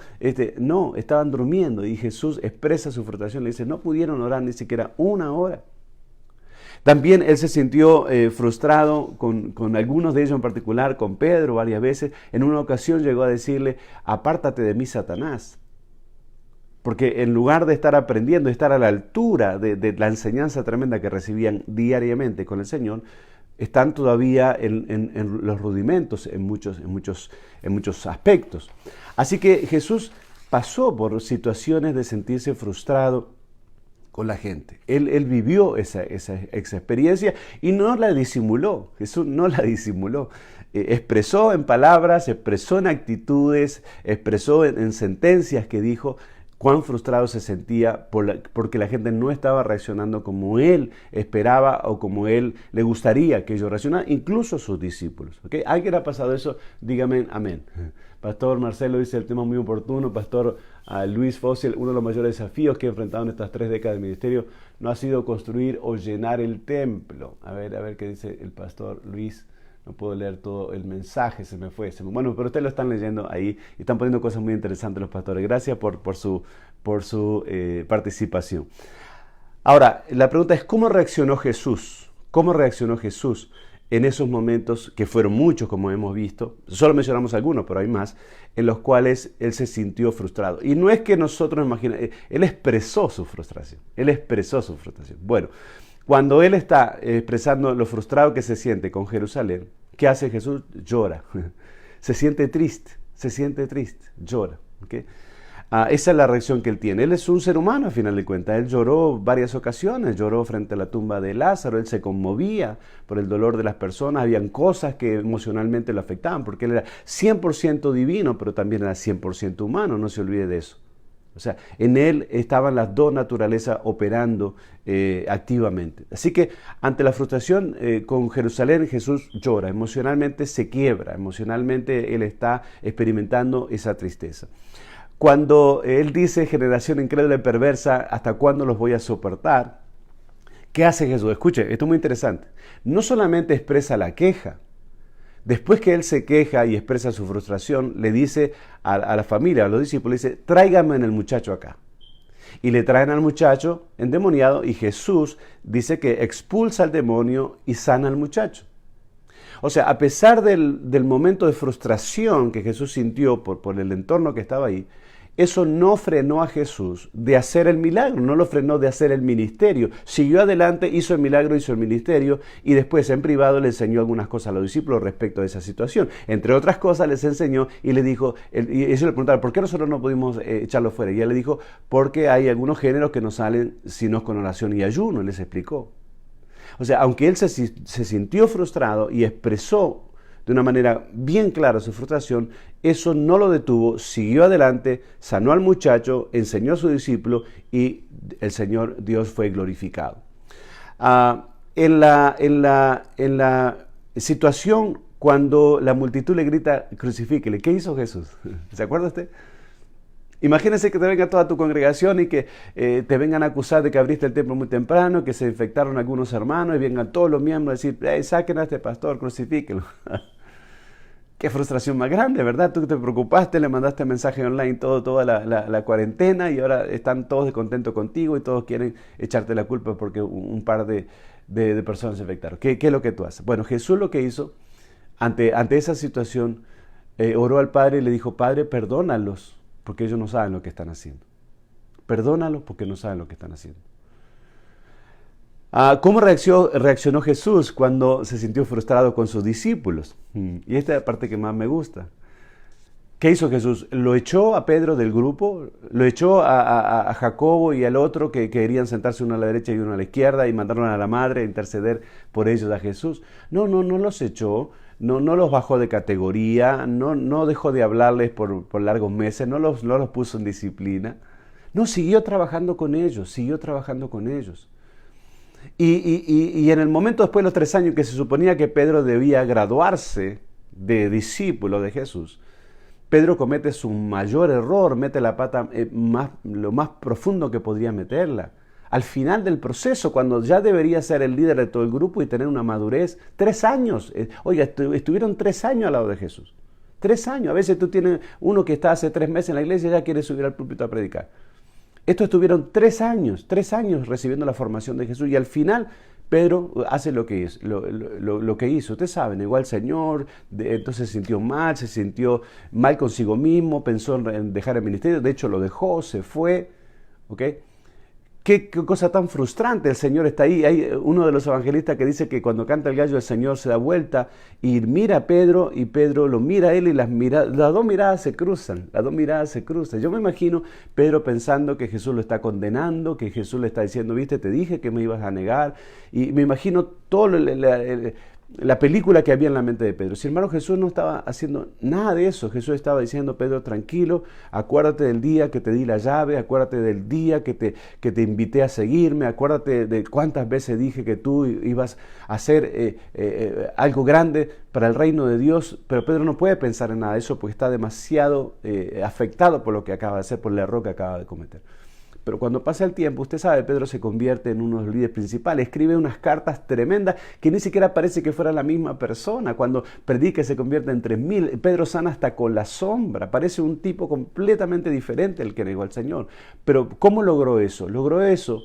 no, estaban durmiendo. Y Jesús expresa su frustración, le dice, no pudieron orar ni siquiera 1 hora. También Él se sintió frustrado con algunos de ellos en particular, con Pedro varias veces. En una ocasión llegó a decirle, apártate de mí, Satanás. Porque en lugar de estar aprendiendo, de estar a la altura de la enseñanza tremenda que recibían diariamente con el Señor, están todavía en los rudimentos en muchos aspectos. Así que Jesús pasó por situaciones de sentirse frustrado con la gente. Él vivió esa experiencia y no la disimuló. Jesús no la disimuló. Expresó en palabras, expresó en actitudes, expresó en sentencias que dijo cuán frustrado se sentía porque la gente no estaba reaccionando como él esperaba o como él le gustaría que ellos reaccionaran, incluso sus discípulos. ¿Okay? ¿Alguien ha pasado eso? Dígame amén. Pastor Marcelo dice el tema muy oportuno. Pastor Luis Fósil, uno de los mayores desafíos que he enfrentado en estas 3 décadas de ministerio no ha sido construir o llenar el templo. A ver qué dice el pastor Luis. No puedo leer todo el mensaje, se me fue. Bueno, pero ustedes lo están leyendo ahí y están poniendo cosas muy interesantes los pastores. Gracias por su por su participación. Ahora, la pregunta es, ¿cómo reaccionó Jesús? ¿Cómo reaccionó Jesús en esos momentos, que fueron muchos, como hemos visto? Solo mencionamos algunos, pero hay más, en los cuales él se sintió frustrado. Y no es que nosotros imaginemos, él expresó su frustración. Él expresó su frustración. Bueno, cuando él está expresando lo frustrado que se siente con Jerusalén, ¿qué hace Jesús? Llora. Se siente triste, llora. ¿Okay? Esa es la reacción que él tiene. Él es un ser humano, a final de cuentas. Él lloró varias ocasiones, lloró frente a la tumba de Lázaro, él se conmovía por el dolor de las personas, habían cosas que emocionalmente lo afectaban, porque él era 100% divino, pero también era 100% humano, no se olvide de eso. O sea, en él estaban las dos naturalezas operando activamente. Así que ante la frustración con Jerusalén, Jesús llora, emocionalmente se quiebra, emocionalmente él está experimentando esa tristeza. Cuando él dice, generación incrédula y perversa, ¿hasta cuándo los voy a soportar? ¿Qué hace Jesús? Escuche, esto es muy interesante. No solamente expresa la queja. Después que él se queja y expresa su frustración, le dice a la familia, a los discípulos, dice, tráigame el muchacho acá. Y le traen al muchacho endemoniado y Jesús dice que expulsa al demonio y sana al muchacho. O sea, a pesar del momento de frustración que Jesús sintió por el entorno que estaba ahí, eso no frenó a Jesús de hacer el milagro, no lo frenó de hacer el ministerio. Siguió adelante, hizo el milagro, hizo el ministerio y después en privado le enseñó algunas cosas a los discípulos respecto a esa situación. Entre otras cosas les enseñó y le dijo, y ellos le preguntaron, ¿por qué nosotros no pudimos echarlo fuera? Y él le dijo, porque hay algunos géneros que no salen sino con oración y ayuno, les explicó. O sea, aunque él se sintió frustrado y expresó de una manera bien clara su frustración, eso no lo detuvo, siguió adelante, sanó al muchacho, enseñó a su discípulo y el Señor Dios fue glorificado. En la situación cuando la multitud le grita, crucifíquele, ¿qué hizo Jesús? ¿Se acuerda usted? Imagínense que te venga toda tu congregación y que te vengan a acusar de que abriste el templo muy temprano, que se infectaron algunos hermanos y vengan todos los miembros a decir, hey, saquen a este pastor, crucifíquelo. Qué frustración más grande, ¿verdad? Tú te preocupaste, le mandaste mensaje online toda la cuarentena y ahora están todos descontentos contigo y todos quieren echarte la culpa porque un par de personas se infectaron. ¿Qué es lo que tú haces? Bueno, Jesús lo que hizo ante esa situación, oró al Padre y le dijo, Padre, perdónalos porque ellos no saben lo que están haciendo. Perdónalos porque no saben lo que están haciendo. ¿Cómo reaccionó Jesús cuando se sintió frustrado con sus discípulos? Y esta es la parte que más me gusta. ¿Qué hizo Jesús? Lo echó a Pedro del grupo, lo echó a Jacobo y al otro que querían sentarse uno a la derecha y uno a la izquierda y mandaron a la madre a interceder por ellos a Jesús. No los echó, no los bajó de categoría, no dejó de hablarles por largos meses, no los puso en disciplina. No, siguió trabajando con ellos. Y en el momento después de los 3 años que se suponía que Pedro debía graduarse de discípulo de Jesús, Pedro comete su mayor error, mete la pata lo más profundo que podría meterla. Al final del proceso, cuando ya debería ser el líder de todo el grupo y tener una madurez, 3 años. Oiga, estuvieron 3 años al lado de Jesús. 3 años. A veces tú tienes uno que está hace 3 meses en la iglesia y ya quiere subir al púlpito a predicar. Estos estuvieron 3 años recibiendo la formación de Jesús y al final Pedro hace lo que hizo. Ustedes saben, negó al Señor, entonces se sintió mal consigo mismo, pensó en dejar el ministerio, de hecho lo dejó, se fue, ¿ok? Qué cosa tan frustrante, el Señor está ahí. Hay uno de los evangelistas que dice que cuando canta el gallo el Señor se da vuelta y mira a Pedro y Pedro lo mira a él y las dos miradas se cruzan, Yo me imagino Pedro pensando que Jesús lo está condenando, que Jesús le está diciendo, viste, te dije que me ibas a negar, y me imagino todo la película que había en la mente de Pedro. Sin embargo, Jesús no estaba haciendo nada de eso. Jesús estaba diciendo, Pedro, tranquilo, acuérdate del día que te di la llave, acuérdate del día que te invité a seguirme, acuérdate de cuántas veces dije que tú ibas a hacer algo grande para el reino de Dios. Pero Pedro no puede pensar en nada de eso porque está demasiado afectado por lo que acaba de hacer, por el error que acaba de cometer. Pero cuando pasa el tiempo, usted sabe, Pedro se convierte en uno de los líderes principales, escribe unas cartas tremendas que ni siquiera parece que fuera la misma persona. Cuando predica se convierte en 3.000, Pedro sana hasta con la sombra, parece un tipo completamente diferente al que negó al Señor. Pero ¿cómo logró eso? Logró eso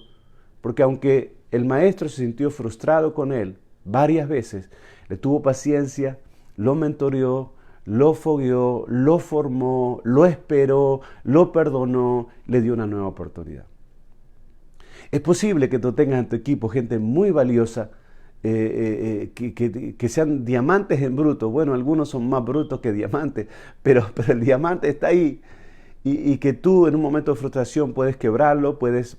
porque aunque el maestro se sintió frustrado con él varias veces, le tuvo paciencia, lo mentoreó, lo fogueó, lo formó, lo esperó, lo perdonó, le dio una nueva oportunidad. Es posible que tú tengas en tu equipo gente muy valiosa, que sean diamantes en bruto. Bueno, algunos son más brutos que diamantes, pero el diamante está ahí. Y que tú en un momento de frustración puedes quebrarlo, puedes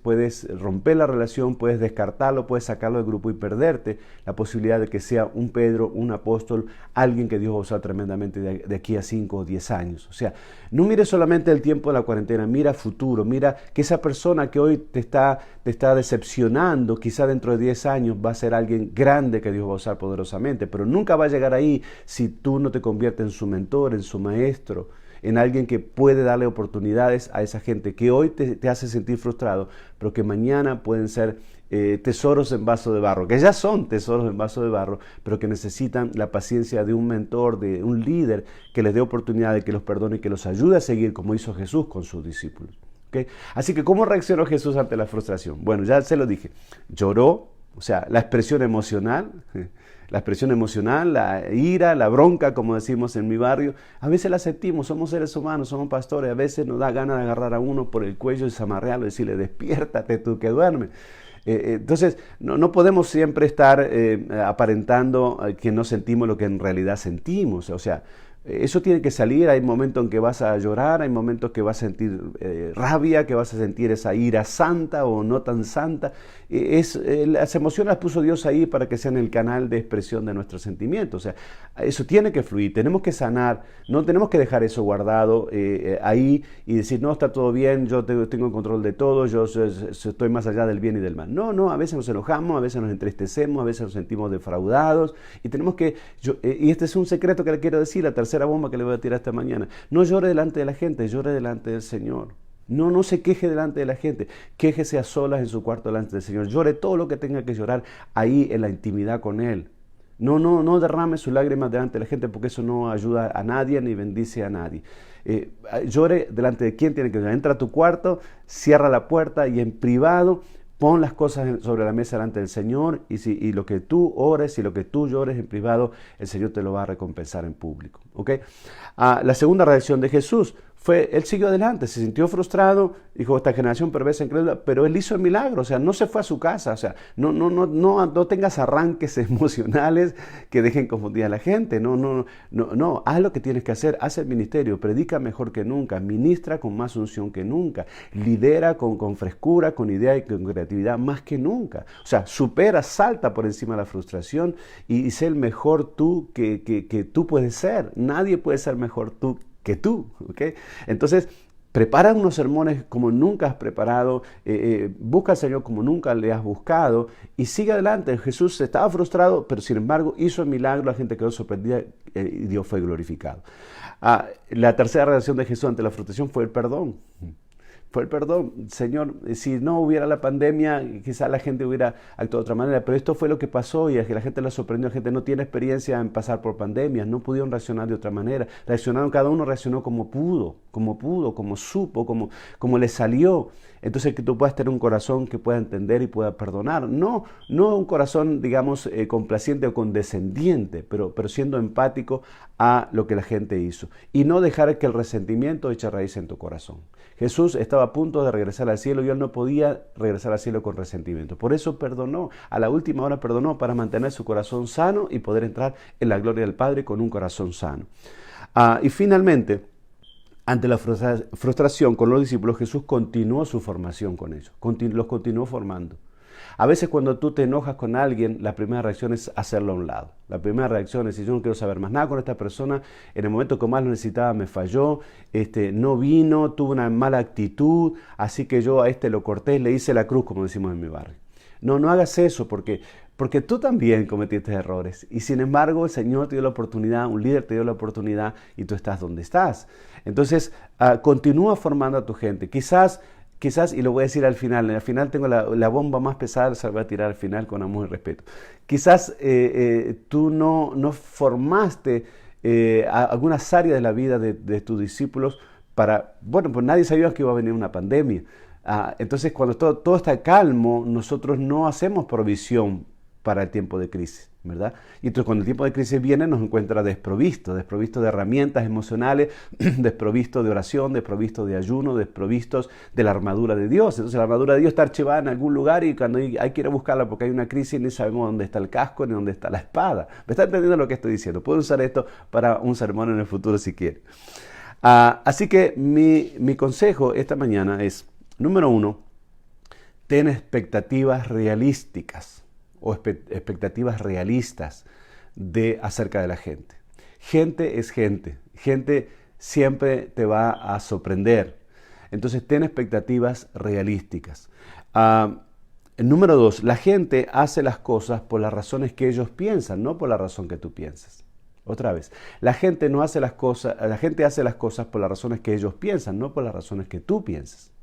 romper la relación, puedes descartarlo, puedes sacarlo del grupo y perderte la posibilidad de que sea un Pedro, un apóstol, alguien que Dios va a usar tremendamente de aquí a 5 o 10 años. O sea, no mires solamente el tiempo de la cuarentena, mira futuro, mira que esa persona que hoy te está decepcionando, quizá dentro de 10 años va a ser alguien grande que Dios va a usar poderosamente, pero nunca va a llegar ahí si tú no te conviertes en su mentor, en su maestro, en alguien que puede darle oportunidades a esa gente que hoy te hace sentir frustrado, pero que mañana pueden ser tesoros en vaso de barro, que ya son tesoros en vaso de barro, pero que necesitan la paciencia de un mentor, de un líder que les dé oportunidades, que los perdone y que los ayude a seguir como hizo Jesús con sus discípulos. ¿Okay? Así que, ¿cómo reaccionó Jesús ante la frustración? Bueno, ya se lo dije, lloró, o sea, la expresión emocional, la ira, la bronca, como decimos en mi barrio, a veces la sentimos, somos seres humanos, somos pastores, a veces nos da ganas de agarrar a uno por el cuello y zamarrearlo y decirle, despiértate tú que duermes. Entonces, no podemos siempre estar aparentando que no sentimos lo que en realidad sentimos, o sea, eso tiene que salir. Hay momentos en que vas a llorar, hay momentos que vas a sentir rabia, que vas a sentir esa ira santa o no tan santa. Las emociones las puso Dios ahí para que sean el canal de expresión de nuestros sentimientos. O sea, eso tiene que fluir, tenemos que sanar, no tenemos que dejar eso guardado ahí y decir, no, está todo bien, yo tengo control de todo, yo estoy más allá del bien y del mal. No, a veces nos enojamos, a veces nos entristecemos, a veces nos sentimos defraudados y tenemos que, y este es un secreto que le quiero decir, la tercera bomba que le voy a tirar esta mañana, no llore delante de la gente, llore delante del Señor. No se queje delante de la gente, quéjese a solas en su cuarto delante del Señor, llore todo lo que tenga que llorar ahí en la intimidad con Él. No derrame sus lágrimas delante de la gente porque eso no ayuda a nadie ni bendice a nadie. Llore delante de quien tiene que llorar. Entra a tu cuarto, cierra la puerta y en privado pon las cosas sobre la mesa delante del Señor y lo que tú ores y lo que tú llores en privado, el Señor te lo va a recompensar en público. ¿Okay? La segunda reacción de Jesús fue, él siguió adelante, se sintió frustrado, dijo, esta generación perversa, incrédula, pero él hizo el milagro, o sea, no se fue a su casa, o sea, no tengas arranques emocionales que dejen confundir a la gente, no, haz lo que tienes que hacer, haz el ministerio, predica mejor que nunca, ministra con más unción que nunca, lidera con frescura, con idea y con creatividad más que nunca, o sea, supera, salta por encima de la frustración y sé el mejor tú que tú puedes ser, nadie puede ser mejor tú que tú, ¿ok? Entonces, prepara unos sermones como nunca has preparado, busca al Señor como nunca le has buscado y sigue adelante. Jesús estaba frustrado, pero sin embargo hizo el milagro, la gente quedó sorprendida y Dios fue glorificado. La tercera reacción de Jesús ante la frustración fue el perdón. Fue el perdón. Señor, si no hubiera la pandemia, quizás la gente hubiera actuado de otra manera, pero esto fue lo que pasó y es que la gente la sorprendió. La gente no tiene experiencia en pasar por pandemias, no pudieron reaccionar de otra manera. Cada uno reaccionó como pudo, como supo, como le salió. Entonces que tú puedas tener un corazón que pueda entender y pueda perdonar. No un corazón, digamos, complaciente o condescendiente, pero siendo empático a lo que la gente hizo. Y no dejar que el resentimiento eche raíz en tu corazón. Jesús estaba a punto de regresar al cielo y él no podía regresar al cielo con resentimiento. Por eso perdonó, a la última hora perdonó para mantener su corazón sano y poder entrar en la gloria del Padre con un corazón sano. Y finalmente, ante la frustración con los discípulos, Jesús continuó su formación con ellos, los continuó formando. A veces cuando tú te enojas con alguien, la primera reacción es hacerlo a un lado. La primera reacción es decir, yo no quiero saber más nada con esta persona, en el momento que más lo necesitaba me falló, no vino, tuvo una mala actitud, así que yo a lo corté, le hice la cruz, como decimos en mi barrio. No hagas eso porque tú también cometiste errores y sin embargo el Señor te dio la oportunidad, un líder te dio la oportunidad y tú estás donde estás. Entonces, continúa formando a tu gente. Quizás quizás, y lo voy a decir al final tengo la bomba más pesada, se la voy a tirar al final con amor y respeto. Quizás tú no formaste algunas áreas de la vida de tus discípulos bueno, pues nadie sabía que iba a venir una pandemia. Entonces, cuando todo está calmo, nosotros no hacemos provisión para el tiempo de crisis, ¿verdad? Y entonces cuando el tiempo de crisis viene nos encuentra desprovisto de herramientas emocionales, desprovisto de oración, desprovisto de ayuno, desprovistos de la armadura de Dios. Entonces la armadura de Dios está archivada en algún lugar y cuando hay que ir a buscarla porque hay una crisis ni sabemos dónde está el casco ni dónde está la espada. ¿Me está entendiendo lo que estoy diciendo? Puedo usar esto para un sermón en el futuro si quiere. Así que mi consejo esta mañana es, número 1, ten expectativas realísticas o expectativas realistas acerca de la gente. Gente es gente. Gente siempre te va a sorprender. Entonces, ten expectativas realísticas. Número 2, la gente hace las cosas por las razones que ellos piensan, no por la razón que tú piensas. Otra vez, la gente hace las cosas por las razones que ellos piensan, no por las razones que tú piensas.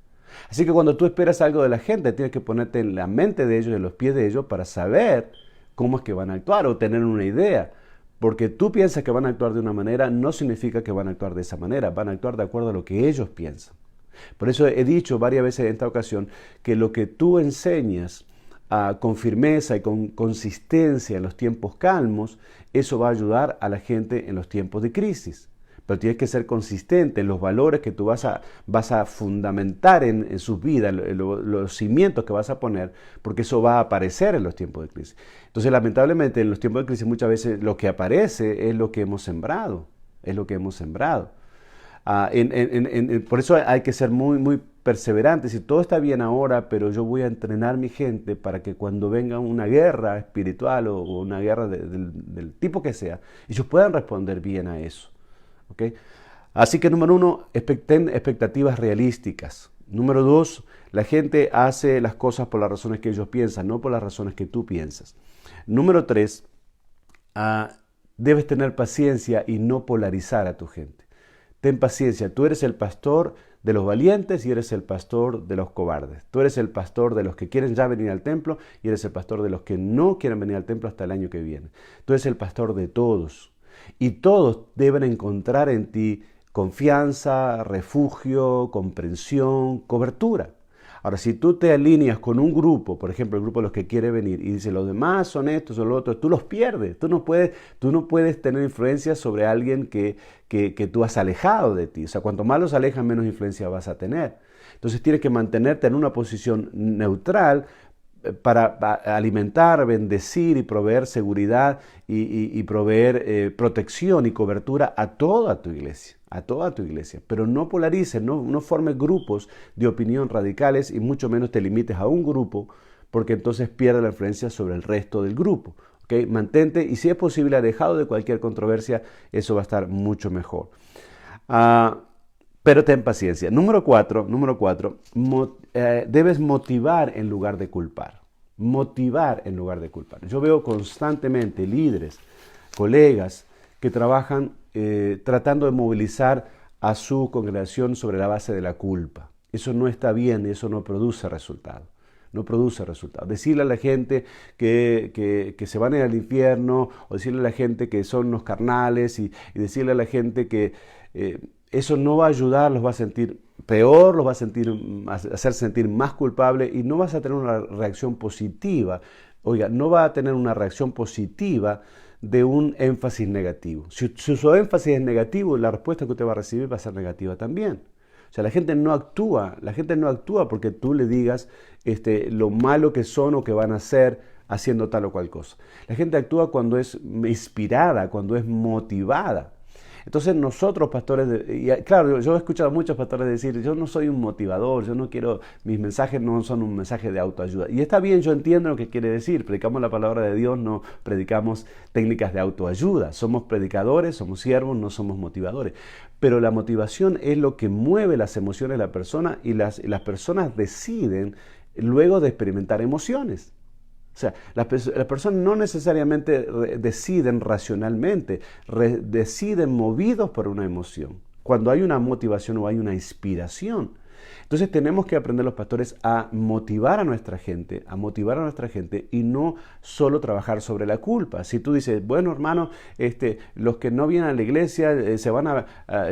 Así que cuando tú esperas algo de la gente, tienes que ponerte en la mente de ellos, en los pies de ellos, para saber cómo es que van a actuar o tener una idea. Porque tú piensas que van a actuar de una manera, no significa que van a actuar de esa manera, van a actuar de acuerdo a lo que ellos piensan. Por eso he dicho varias veces en esta ocasión que lo que tú enseñas con firmeza y con consistencia en los tiempos calmos, eso va a ayudar a la gente en los tiempos de crisis. Pero tienes que ser consistente en los valores que tú vas a fundamentar en sus vidas, los cimientos que vas a poner, porque eso va a aparecer en los tiempos de crisis. Entonces, lamentablemente, en los tiempos de crisis muchas veces lo que aparece es lo que hemos sembrado, por eso hay que ser muy, muy perseverantes. Si todo está bien ahora, pero yo voy a entrenar mi gente para que cuando venga una guerra espiritual o una guerra del tipo que sea, ellos puedan responder bien a eso. ¿Okay? Así que número 1, ten expectativas realísticas. Número 2, la gente hace las cosas por las razones que ellos piensan, no por las razones que tú piensas. Número 3, debes tener paciencia y no polarizar a tu gente. Ten paciencia, tú eres el pastor de los valientes y eres el pastor de los cobardes. Tú eres el pastor de los que quieren ya venir al templo y eres el pastor de los que no quieren venir al templo hasta el año que viene. Tú eres el pastor de todos. Y todos deben encontrar en ti confianza, refugio, comprensión, cobertura. Ahora, si tú te alineas con un grupo, por ejemplo, el grupo de los que quiere venir, y dice los demás son estos o los otros, tú los pierdes. Tú no puedes tener influencia sobre alguien que tú has alejado de ti. O sea, cuanto más los alejas, menos influencia vas a tener. Entonces tienes que mantenerte en una posición neutral para alimentar, bendecir y proveer seguridad y proveer protección y cobertura a toda tu iglesia, pero no polarices, no formes grupos de opinión radicales y mucho menos te limites a un grupo porque entonces pierdes la influencia sobre el resto del grupo. ¿Okay? Mantente y si es posible alejado de cualquier controversia, eso va a estar mucho mejor. Pero ten paciencia. Número 4, debes motivar en lugar de culpar. Motivar en lugar de culpar. Yo veo constantemente líderes, colegas que trabajan tratando de movilizar a su congregación sobre la base de la culpa. Eso no está bien y eso no produce resultado. Decirle a la gente que se van a ir al infierno o decirle a la gente que son unos carnales y decirle a la gente que eso no va a ayudar, los va a sentir peor, los va a hacer sentir más culpable y no vas a tener una reacción positiva. Oiga, no va a tener una reacción positiva de un énfasis negativo. Si su énfasis es negativo, la respuesta que usted va a recibir va a ser negativa también. O sea, la gente no actúa porque tú le digas lo malo que son o que van a hacer haciendo tal o cual cosa. La gente actúa cuando es inspirada, cuando es motivada. Entonces nosotros pastores, claro, yo he escuchado a muchos pastores decir, yo no soy un motivador, mis mensajes no son un mensaje de autoayuda. Y está bien, yo entiendo lo que quiere decir, predicamos la palabra de Dios, no predicamos técnicas de autoayuda. Somos predicadores, somos siervos, no somos motivadores. Pero la motivación es lo que mueve las emociones de la persona y las personas deciden luego de experimentar emociones. O sea, las personas no necesariamente deciden racionalmente, deciden movidos por una emoción. Cuando hay una motivación o hay una inspiración. Entonces tenemos que aprender los pastores a motivar a nuestra gente, y no solo trabajar sobre la culpa. Si tú dices, bueno hermano, los que no vienen a la iglesia el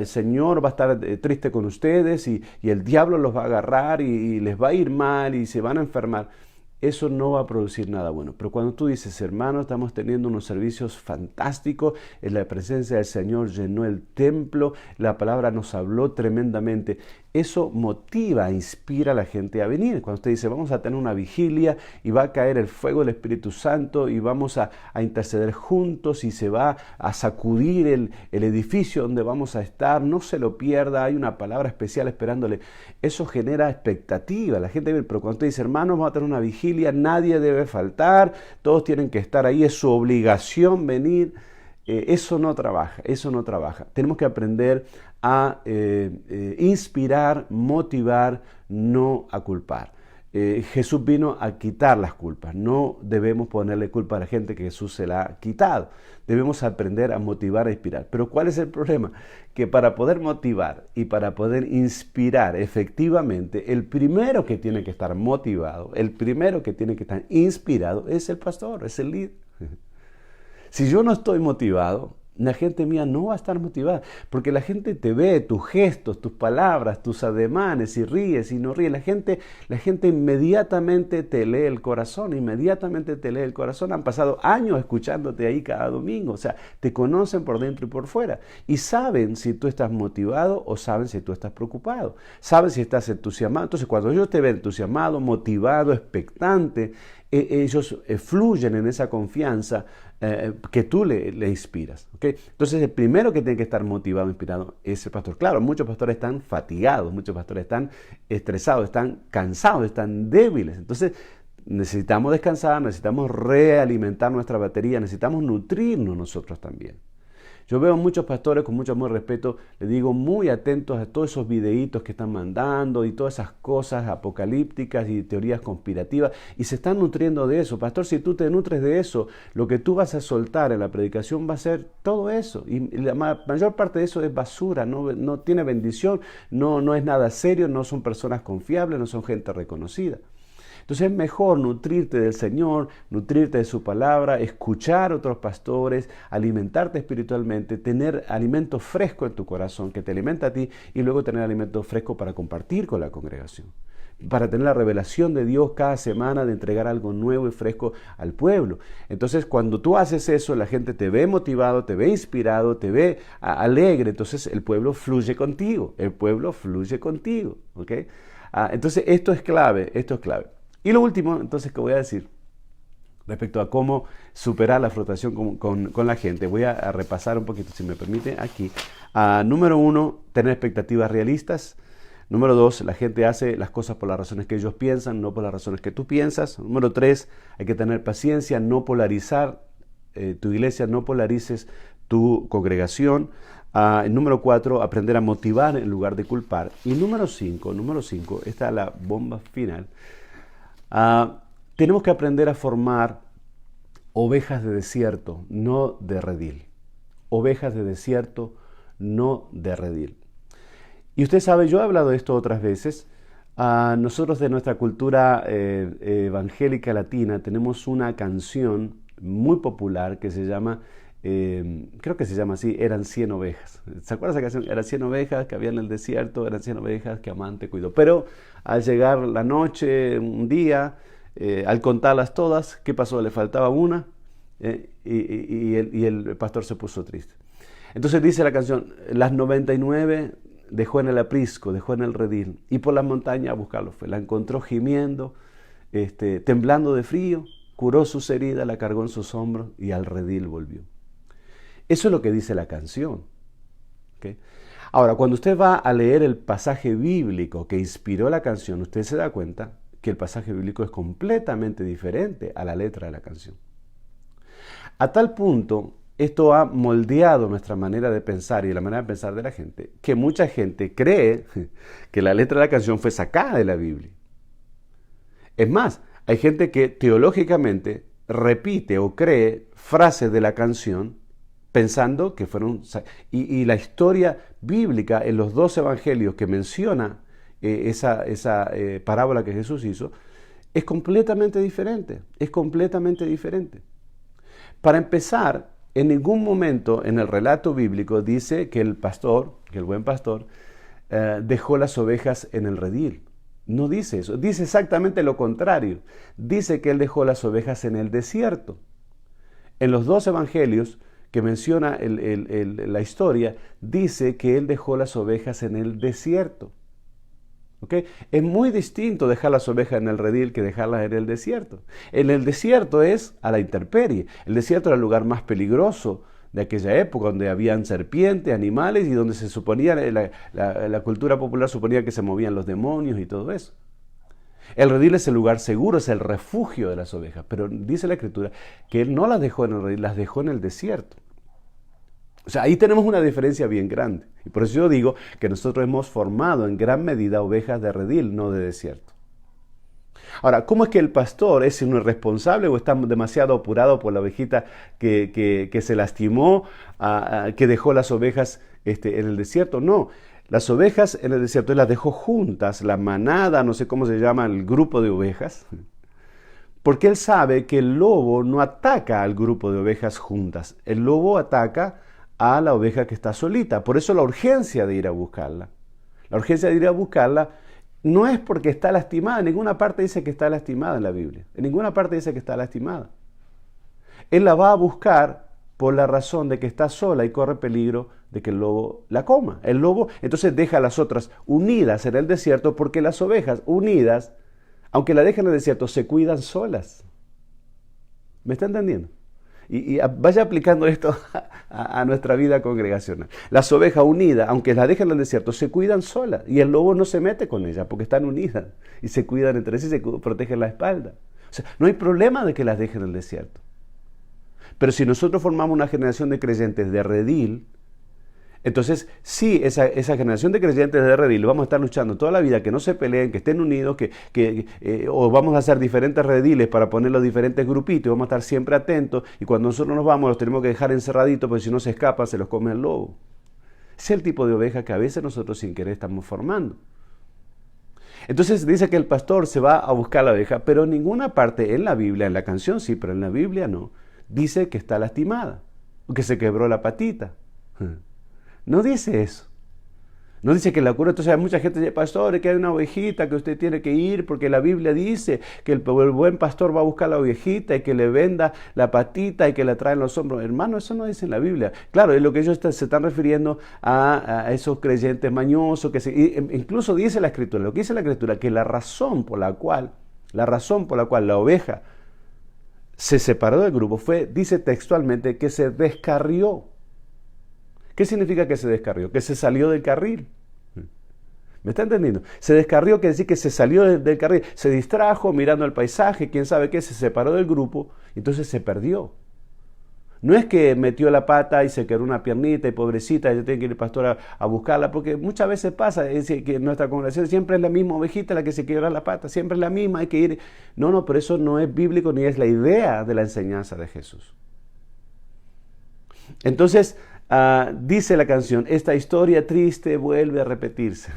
Señor va a estar triste con ustedes y el diablo los va a agarrar y les va a ir mal y se van a enfermar. Eso no va a producir nada bueno. Pero cuando tú dices, hermano, estamos teniendo unos servicios fantásticos, en la presencia del Señor llenó el templo, la palabra nos habló tremendamente. Eso motiva, inspira a la gente a venir. Cuando usted dice, vamos a tener una vigilia y va a caer el fuego del Espíritu Santo y vamos a interceder juntos y se va a sacudir el edificio donde vamos a estar, no se lo pierda, hay una palabra especial esperándole. Eso genera expectativa. La gente viene, pero cuando usted dice, hermanos, vamos a tener una vigilia, nadie debe faltar, todos tienen que estar ahí, es su obligación venir. Eso no trabaja. Tenemos que aprender a inspirar, motivar, no a culpar. Jesús vino a quitar las culpas. No debemos ponerle culpa a la gente que Jesús se la ha quitado. Debemos aprender a motivar, a inspirar. Pero ¿cuál es el problema? Que para poder motivar y para poder inspirar efectivamente, el primero que tiene que estar motivado, el primero que tiene que estar inspirado es el pastor, es el líder. Si yo no estoy motivado, la gente mía no va a estar motivada, porque la gente te ve, tus gestos, tus palabras, tus ademanes, si ríes, si no ríes. La gente inmediatamente te lee el corazón, Han pasado años escuchándote ahí cada domingo, o sea, te conocen por dentro y por fuera. Y saben si tú estás motivado o saben si tú estás preocupado. Saben si estás entusiasmado. Entonces, cuando ellos te ven entusiasmado, motivado, expectante, ellos fluyen en esa confianza que tú le inspiras. ¿Okay? Entonces el primero que tiene que estar motivado, inspirado, es el pastor. Claro, muchos pastores están fatigados, muchos pastores están estresados, están cansados, están débiles. Entonces necesitamos descansar, necesitamos realimentar nuestra batería, necesitamos nutrirnos nosotros también. Yo veo muchos pastores con mucho amor y respeto, les digo, muy atentos a todos esos videitos que están mandando y todas esas cosas apocalípticas y teorías conspirativas, y se están nutriendo de eso. Pastor, si tú te nutres de eso, lo que tú vas a soltar en la predicación va a ser todo eso, y la mayor parte de eso es basura, no tiene bendición, no es nada serio, no son personas confiables, no son gente reconocida. Entonces es mejor nutrirte del Señor, nutrirte de su palabra, escuchar a otros pastores, alimentarte espiritualmente, tener alimento fresco en tu corazón que te alimenta a ti y luego tener alimento fresco para compartir con la congregación. Para tener la revelación de Dios cada semana, de entregar algo nuevo y fresco al pueblo. Entonces, cuando tú haces eso, la gente te ve motivado, te ve inspirado, te ve alegre. Entonces, el pueblo fluye contigo. ¿Okay? Entonces, esto es clave. Y lo último, entonces, que voy a decir respecto a cómo superar la frustración con la gente. Voy a repasar un poquito, si me permite, aquí. Número 1, tener expectativas realistas. Número 2, la gente hace las cosas por las razones que ellos piensan, no por las razones que tú piensas. Número 3, hay que tener paciencia, no polarizar tu iglesia, no polarices tu congregación. Número 4, aprender a motivar en lugar de culpar. Y número 5, esta es la bomba final. Tenemos que aprender a formar ovejas de desierto, no de redil. Ovejas de desierto, no de redil. Y usted sabe, yo he hablado de esto otras veces. Nosotros de nuestra cultura evangélica latina tenemos una canción muy popular que se llama, creo que se llama así, Eran 100 ovejas. ¿Se acuerdan de esa canción? Eran 100 ovejas que había en el desierto, eran 100 ovejas que amante cuidó. Pero al llegar la noche, un día, al contarlas todas, ¿qué pasó? Le faltaba una y el pastor se puso triste. Entonces dice la canción, las 99 dejó en el aprisco, dejó en el redil, y por la montaña a buscarlo fue. La encontró gimiendo, temblando de frío, curó sus heridas, la cargó en sus hombros y al redil volvió. Eso es lo que dice la canción. ¿Okay? Ahora, cuando usted va a leer el pasaje bíblico que inspiró la canción, usted se da cuenta que el pasaje bíblico es completamente diferente a la letra de la canción. A tal punto, esto ha moldeado nuestra manera de pensar y la manera de pensar de la gente, que mucha gente cree que la letra de la canción fue sacada de la Biblia. Es más, hay gente que teológicamente repite o cree frases de la canción pensando que fueron... Y la historia bíblica en los dos evangelios que menciona esa parábola que Jesús hizo, es completamente diferente, es completamente diferente. Para empezar, en ningún momento en el relato bíblico dice que el pastor, que el buen pastor, dejó las ovejas en el redil. No dice eso, dice exactamente lo contrario. Dice que él dejó las ovejas en el desierto. En los dos evangelios que menciona la historia, dice que él dejó las ovejas en el desierto. ¿Okay? Es muy distinto dejar las ovejas en el redil que dejarlas en el desierto. En el desierto es a la intemperie. El desierto era el lugar más peligroso de aquella época, donde habían serpientes, animales, y donde se suponía, la cultura popular suponía que se movían los demonios y todo eso. El redil es el lugar seguro, es el refugio de las ovejas, pero dice la Escritura que él no las dejó en el redil, las dejó en el desierto. O sea, ahí tenemos una diferencia bien grande. Y por eso yo digo que nosotros hemos formado en gran medida ovejas de redil, no de desierto. Ahora, ¿cómo es que el pastor es un irresponsable o está demasiado apurado por la ovejita que se lastimó, que dejó las ovejas en el desierto? No, las ovejas en el desierto él las dejó juntas, la manada, no sé cómo se llama, el grupo de ovejas, porque él sabe que el lobo no ataca al grupo de ovejas juntas, el lobo ataca a la oveja que está solita. Por eso la urgencia de ir a buscarla. La urgencia de ir a buscarla no es porque está lastimada. En ninguna parte dice que está lastimada en la Biblia. En ninguna parte dice que está lastimada. Él la va a buscar por la razón de que está sola y corre peligro de que el lobo la coma. El lobo entonces deja a las otras unidas en el desierto, porque las ovejas unidas, aunque la dejen en el desierto, se cuidan solas. ¿Me está entendiendo? Y vaya aplicando esto a nuestra vida congregacional. Las ovejas unidas, aunque las dejen en el desierto, se cuidan solas. Y el lobo no se mete con ellas porque están unidas. Y se cuidan entre sí, se protegen la espalda. O sea, no hay problema de que las dejen en el desierto. Pero si nosotros formamos una generación de creyentes de redil, entonces sí, esa generación de creyentes de redil vamos a estar luchando toda la vida, que no se peleen, que estén unidos, o vamos a hacer diferentes rediles para poner los diferentes grupitos, y vamos a estar siempre atentos, y cuando nosotros nos vamos los tenemos que dejar encerraditos, porque si no se escapan se los come el lobo. Ese es el tipo de oveja que a veces nosotros sin querer estamos formando. Entonces dice que el pastor se va a buscar la oveja, pero en ninguna parte en la Biblia, en la canción sí, pero en la Biblia no, dice que está lastimada, o que se quebró la patita. No dice eso. No dice que la cura. Entonces hay mucha gente que dice, pastor, que hay una ovejita que usted tiene que ir porque la Biblia dice que el buen pastor va a buscar la ovejita y que le venda la patita y que la trae en los hombros. Hermano, eso no dice en la Biblia. Claro, es lo que ellos se están refiriendo a esos creyentes mañosos. Incluso dice la Escritura, lo que dice la Escritura, que la razón por la cual la oveja se separó del grupo dice textualmente, que se descarrió. ¿Qué significa que se descarrió? Que se salió del carril. ¿Me está entendiendo? Se descarrió quiere decir que se salió del carril, se distrajo mirando el paisaje, quién sabe qué, se separó del grupo, entonces se perdió. No es que metió la pata y se quedó una piernita y pobrecita, ya tiene que ir el pastor a buscarla, porque muchas veces pasa, es que en nuestra congregación siempre es la misma ovejita la que se quiebra la pata, siempre es la misma, hay que ir. No, pero eso no es bíblico ni es la idea de la enseñanza de Jesús. Entonces, dice la canción, esta historia triste vuelve a repetirse.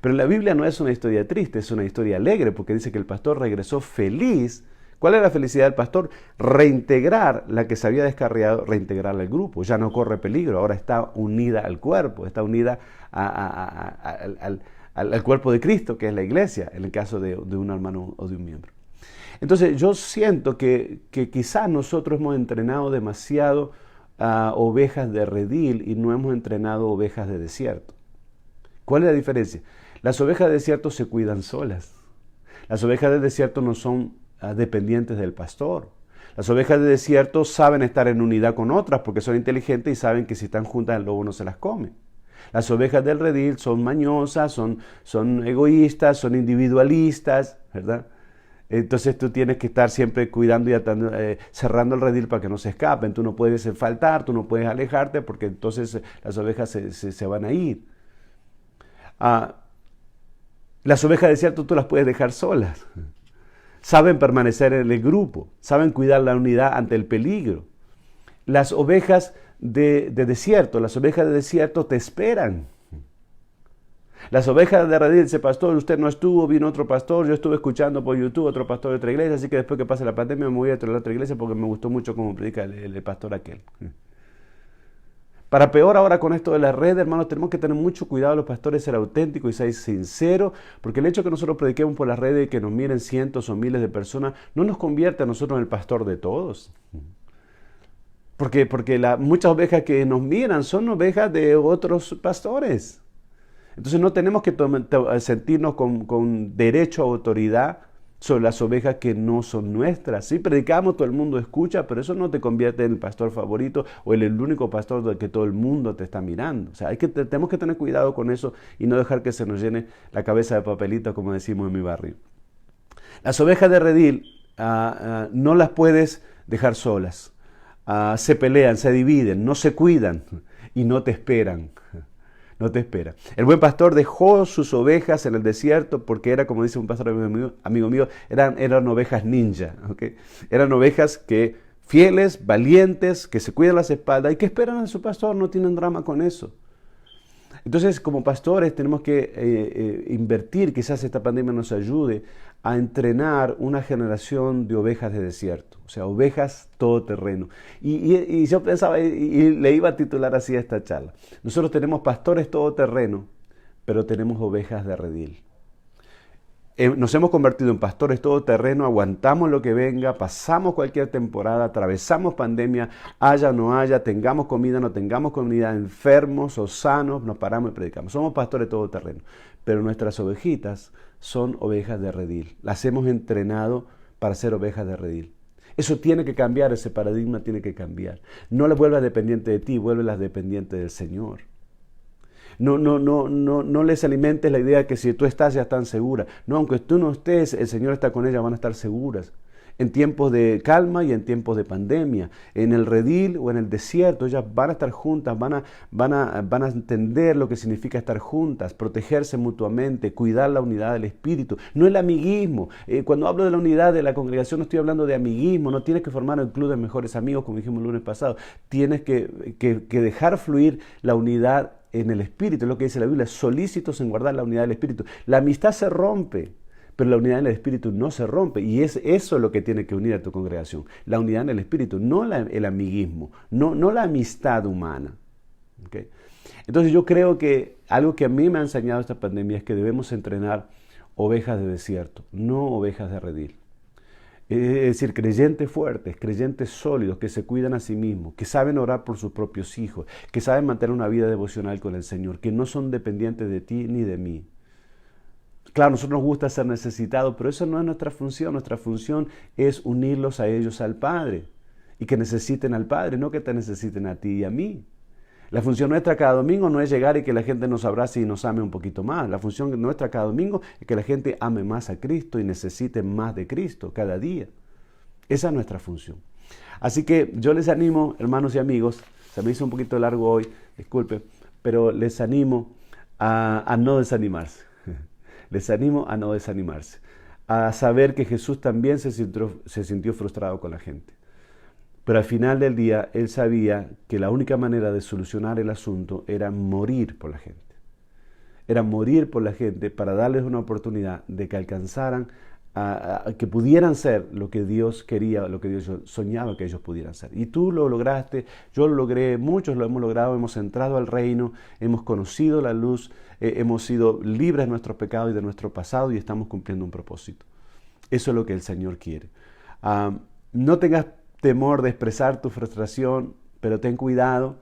Pero en la Biblia no es una historia triste, es una historia alegre, porque dice que el pastor regresó feliz. ¿Cuál es la felicidad del pastor? Reintegrar la que se había descarriado, reintegrarla al grupo. Ya no corre peligro, ahora está unida al cuerpo, está unida al cuerpo de Cristo, que es la iglesia, en el caso de un hermano o de un miembro. Entonces yo siento que quizás nosotros hemos entrenado demasiado ovejas de redil y no hemos entrenado ovejas de desierto. ¿Cuál es la diferencia? Las ovejas de desierto se cuidan solas. Las ovejas de desierto no son dependientes del pastor. Las ovejas de desierto saben estar en unidad con otras porque son inteligentes y saben que si están juntas el lobo no se las come. Las ovejas del redil son mañosas, son egoístas, son individualistas, ¿verdad? Entonces tú tienes que estar siempre cuidando y cerrando el redil para que no se escapen. Tú no puedes faltar, tú no puedes alejarte porque entonces las ovejas se van a ir. Las ovejas de desierto tú las puedes dejar solas. Saben permanecer en el grupo, saben cuidar la unidad ante el peligro. Las ovejas de desierto te esperan. Las ovejas de redil, dice, pastor, usted no estuvo, vino otro pastor, yo estuve escuchando por YouTube otro pastor de otra iglesia, así que después que pase la pandemia me voy a la otra iglesia porque me gustó mucho cómo predica el pastor aquel. Para peor ahora con esto de las redes, hermanos, tenemos que tener mucho cuidado los pastores, ser auténticos y ser sinceros, porque el hecho de que nosotros prediquemos por las redes y que nos miren cientos o miles de personas, no nos convierte a nosotros en el pastor de todos. Porque muchas ovejas que nos miran son ovejas de otros pastores. Entonces no tenemos que sentirnos con derecho a autoridad sobre las ovejas que no son nuestras. Sí, predicamos, todo el mundo escucha, pero eso no te convierte en el pastor favorito o en el único pastor del que todo el mundo te está mirando. O sea, tenemos que tener cuidado con eso y no dejar que se nos llene la cabeza de papelito, como decimos en mi barrio. Las ovejas de redil no las puedes dejar solas. Se pelean, se dividen, no se cuidan y no te esperan. No te espera. El buen pastor dejó sus ovejas en el desierto porque era, como dice un pastor amigo mío, eran ovejas ninja. ¿Okay? Eran ovejas fieles, valientes, que se cuidan las espaldas y que esperan a su pastor, no tienen drama con eso. Entonces, como pastores tenemos que invertir, quizás esta pandemia nos ayude a entrenar una generación de ovejas de desierto, o sea, ovejas todoterreno. Y yo pensaba, y le iba a titular así a esta charla. Nosotros tenemos pastores todoterreno, pero tenemos ovejas de redil. Nos hemos convertido en pastores todoterreno, aguantamos lo que venga, pasamos cualquier temporada, atravesamos pandemia, haya o no haya, tengamos comida o no tengamos comida, enfermos o sanos, nos paramos y predicamos. Somos pastores todoterreno, pero nuestras ovejitas son ovejas de redil. Las hemos entrenado para ser ovejas de redil. Eso tiene que cambiar, ese paradigma tiene que cambiar. No las vuelvas dependientes de ti, vuélvelas dependientes del Señor. No les alimentes la idea de que si tú estás ya están seguras. No, aunque tú no estés, el Señor está con ellas, van a estar seguras. En tiempos de calma y en tiempos de pandemia. En el redil o en el desierto, ellas van a estar juntas, van a entender lo que significa estar juntas, protegerse mutuamente, cuidar la unidad del espíritu. No el amiguismo. Cuando hablo de la unidad de la congregación no estoy hablando de amiguismo. No tienes que formar el club de mejores amigos, como dijimos el lunes pasado. Tienes que dejar fluir la unidad en el espíritu, es lo que dice la Biblia, solícitos en guardar la unidad del espíritu. La amistad se rompe, pero la unidad en el espíritu no se rompe, y es eso lo que tiene que unir a tu congregación, la unidad en el espíritu, no el amiguismo, no la amistad humana. ¿Okay? Entonces yo creo que algo que a mí me ha enseñado esta pandemia es que debemos entrenar ovejas de desierto, no ovejas de redil. Es decir, creyentes fuertes, creyentes sólidos, que se cuidan a sí mismos, que saben orar por sus propios hijos, que saben mantener una vida devocional con el Señor, que no son dependientes de ti ni de mí. Claro, a nosotros nos gusta ser necesitados, pero eso no es nuestra función. Nuestra función es unirlos a ellos al Padre y que necesiten al Padre, no que te necesiten a ti y a mí. La función nuestra cada domingo no es llegar y que la gente nos abrace y nos ame un poquito más. La función nuestra cada domingo es que la gente ame más a Cristo y necesite más de Cristo cada día. Esa es nuestra función. Así que yo les animo, hermanos y amigos, se me hizo un poquito largo hoy, disculpe, pero les animo a no desanimarse. Les animo a no desanimarse. A saber que Jesús también se sintió frustrado con la gente. Pero al final del día, él sabía que la única manera de solucionar el asunto era morir por la gente. Era morir por la gente para darles una oportunidad de que alcanzaran, que pudieran ser lo que Dios quería, lo que Dios soñaba que ellos pudieran ser. Y tú lo lograste, yo lo logré, muchos lo hemos logrado, hemos entrado al reino, hemos conocido la luz, hemos sido libres de nuestros pecados y de nuestro pasado y estamos cumpliendo un propósito. Eso es lo que el Señor quiere. No tengas temor de expresar tu frustración, pero ten cuidado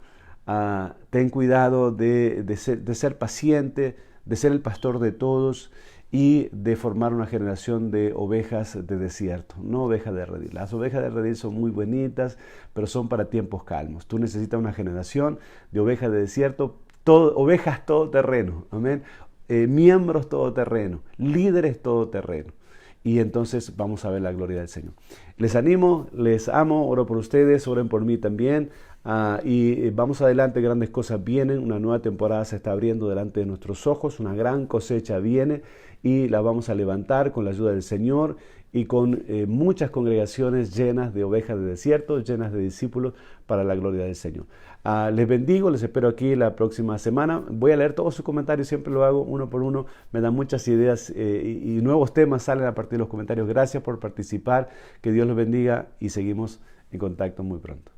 de ser paciente, de ser el pastor de todos y de formar una generación de ovejas de desierto, no ovejas de redil. Las ovejas de redil son muy bonitas, pero son para tiempos calmos. Tú necesitas una generación de ovejas de desierto, ovejas todoterreno, amén. Miembros todoterreno, líderes todoterreno. Y entonces vamos a ver la gloria del Señor. Les animo, les amo, oro por ustedes, oren por mí también. y vamos adelante, grandes cosas vienen, una nueva temporada se está abriendo delante de nuestros ojos, una gran cosecha viene y la vamos a levantar con la ayuda del Señor y con muchas congregaciones llenas de ovejas de desierto, llenas de discípulos para la gloria del Señor. Les bendigo, les espero aquí la próxima semana. Voy a leer todos sus comentarios, siempre lo hago uno por uno. Me dan muchas ideas y nuevos temas salen a partir de los comentarios. Gracias por participar, que Dios los bendiga y seguimos en contacto muy pronto.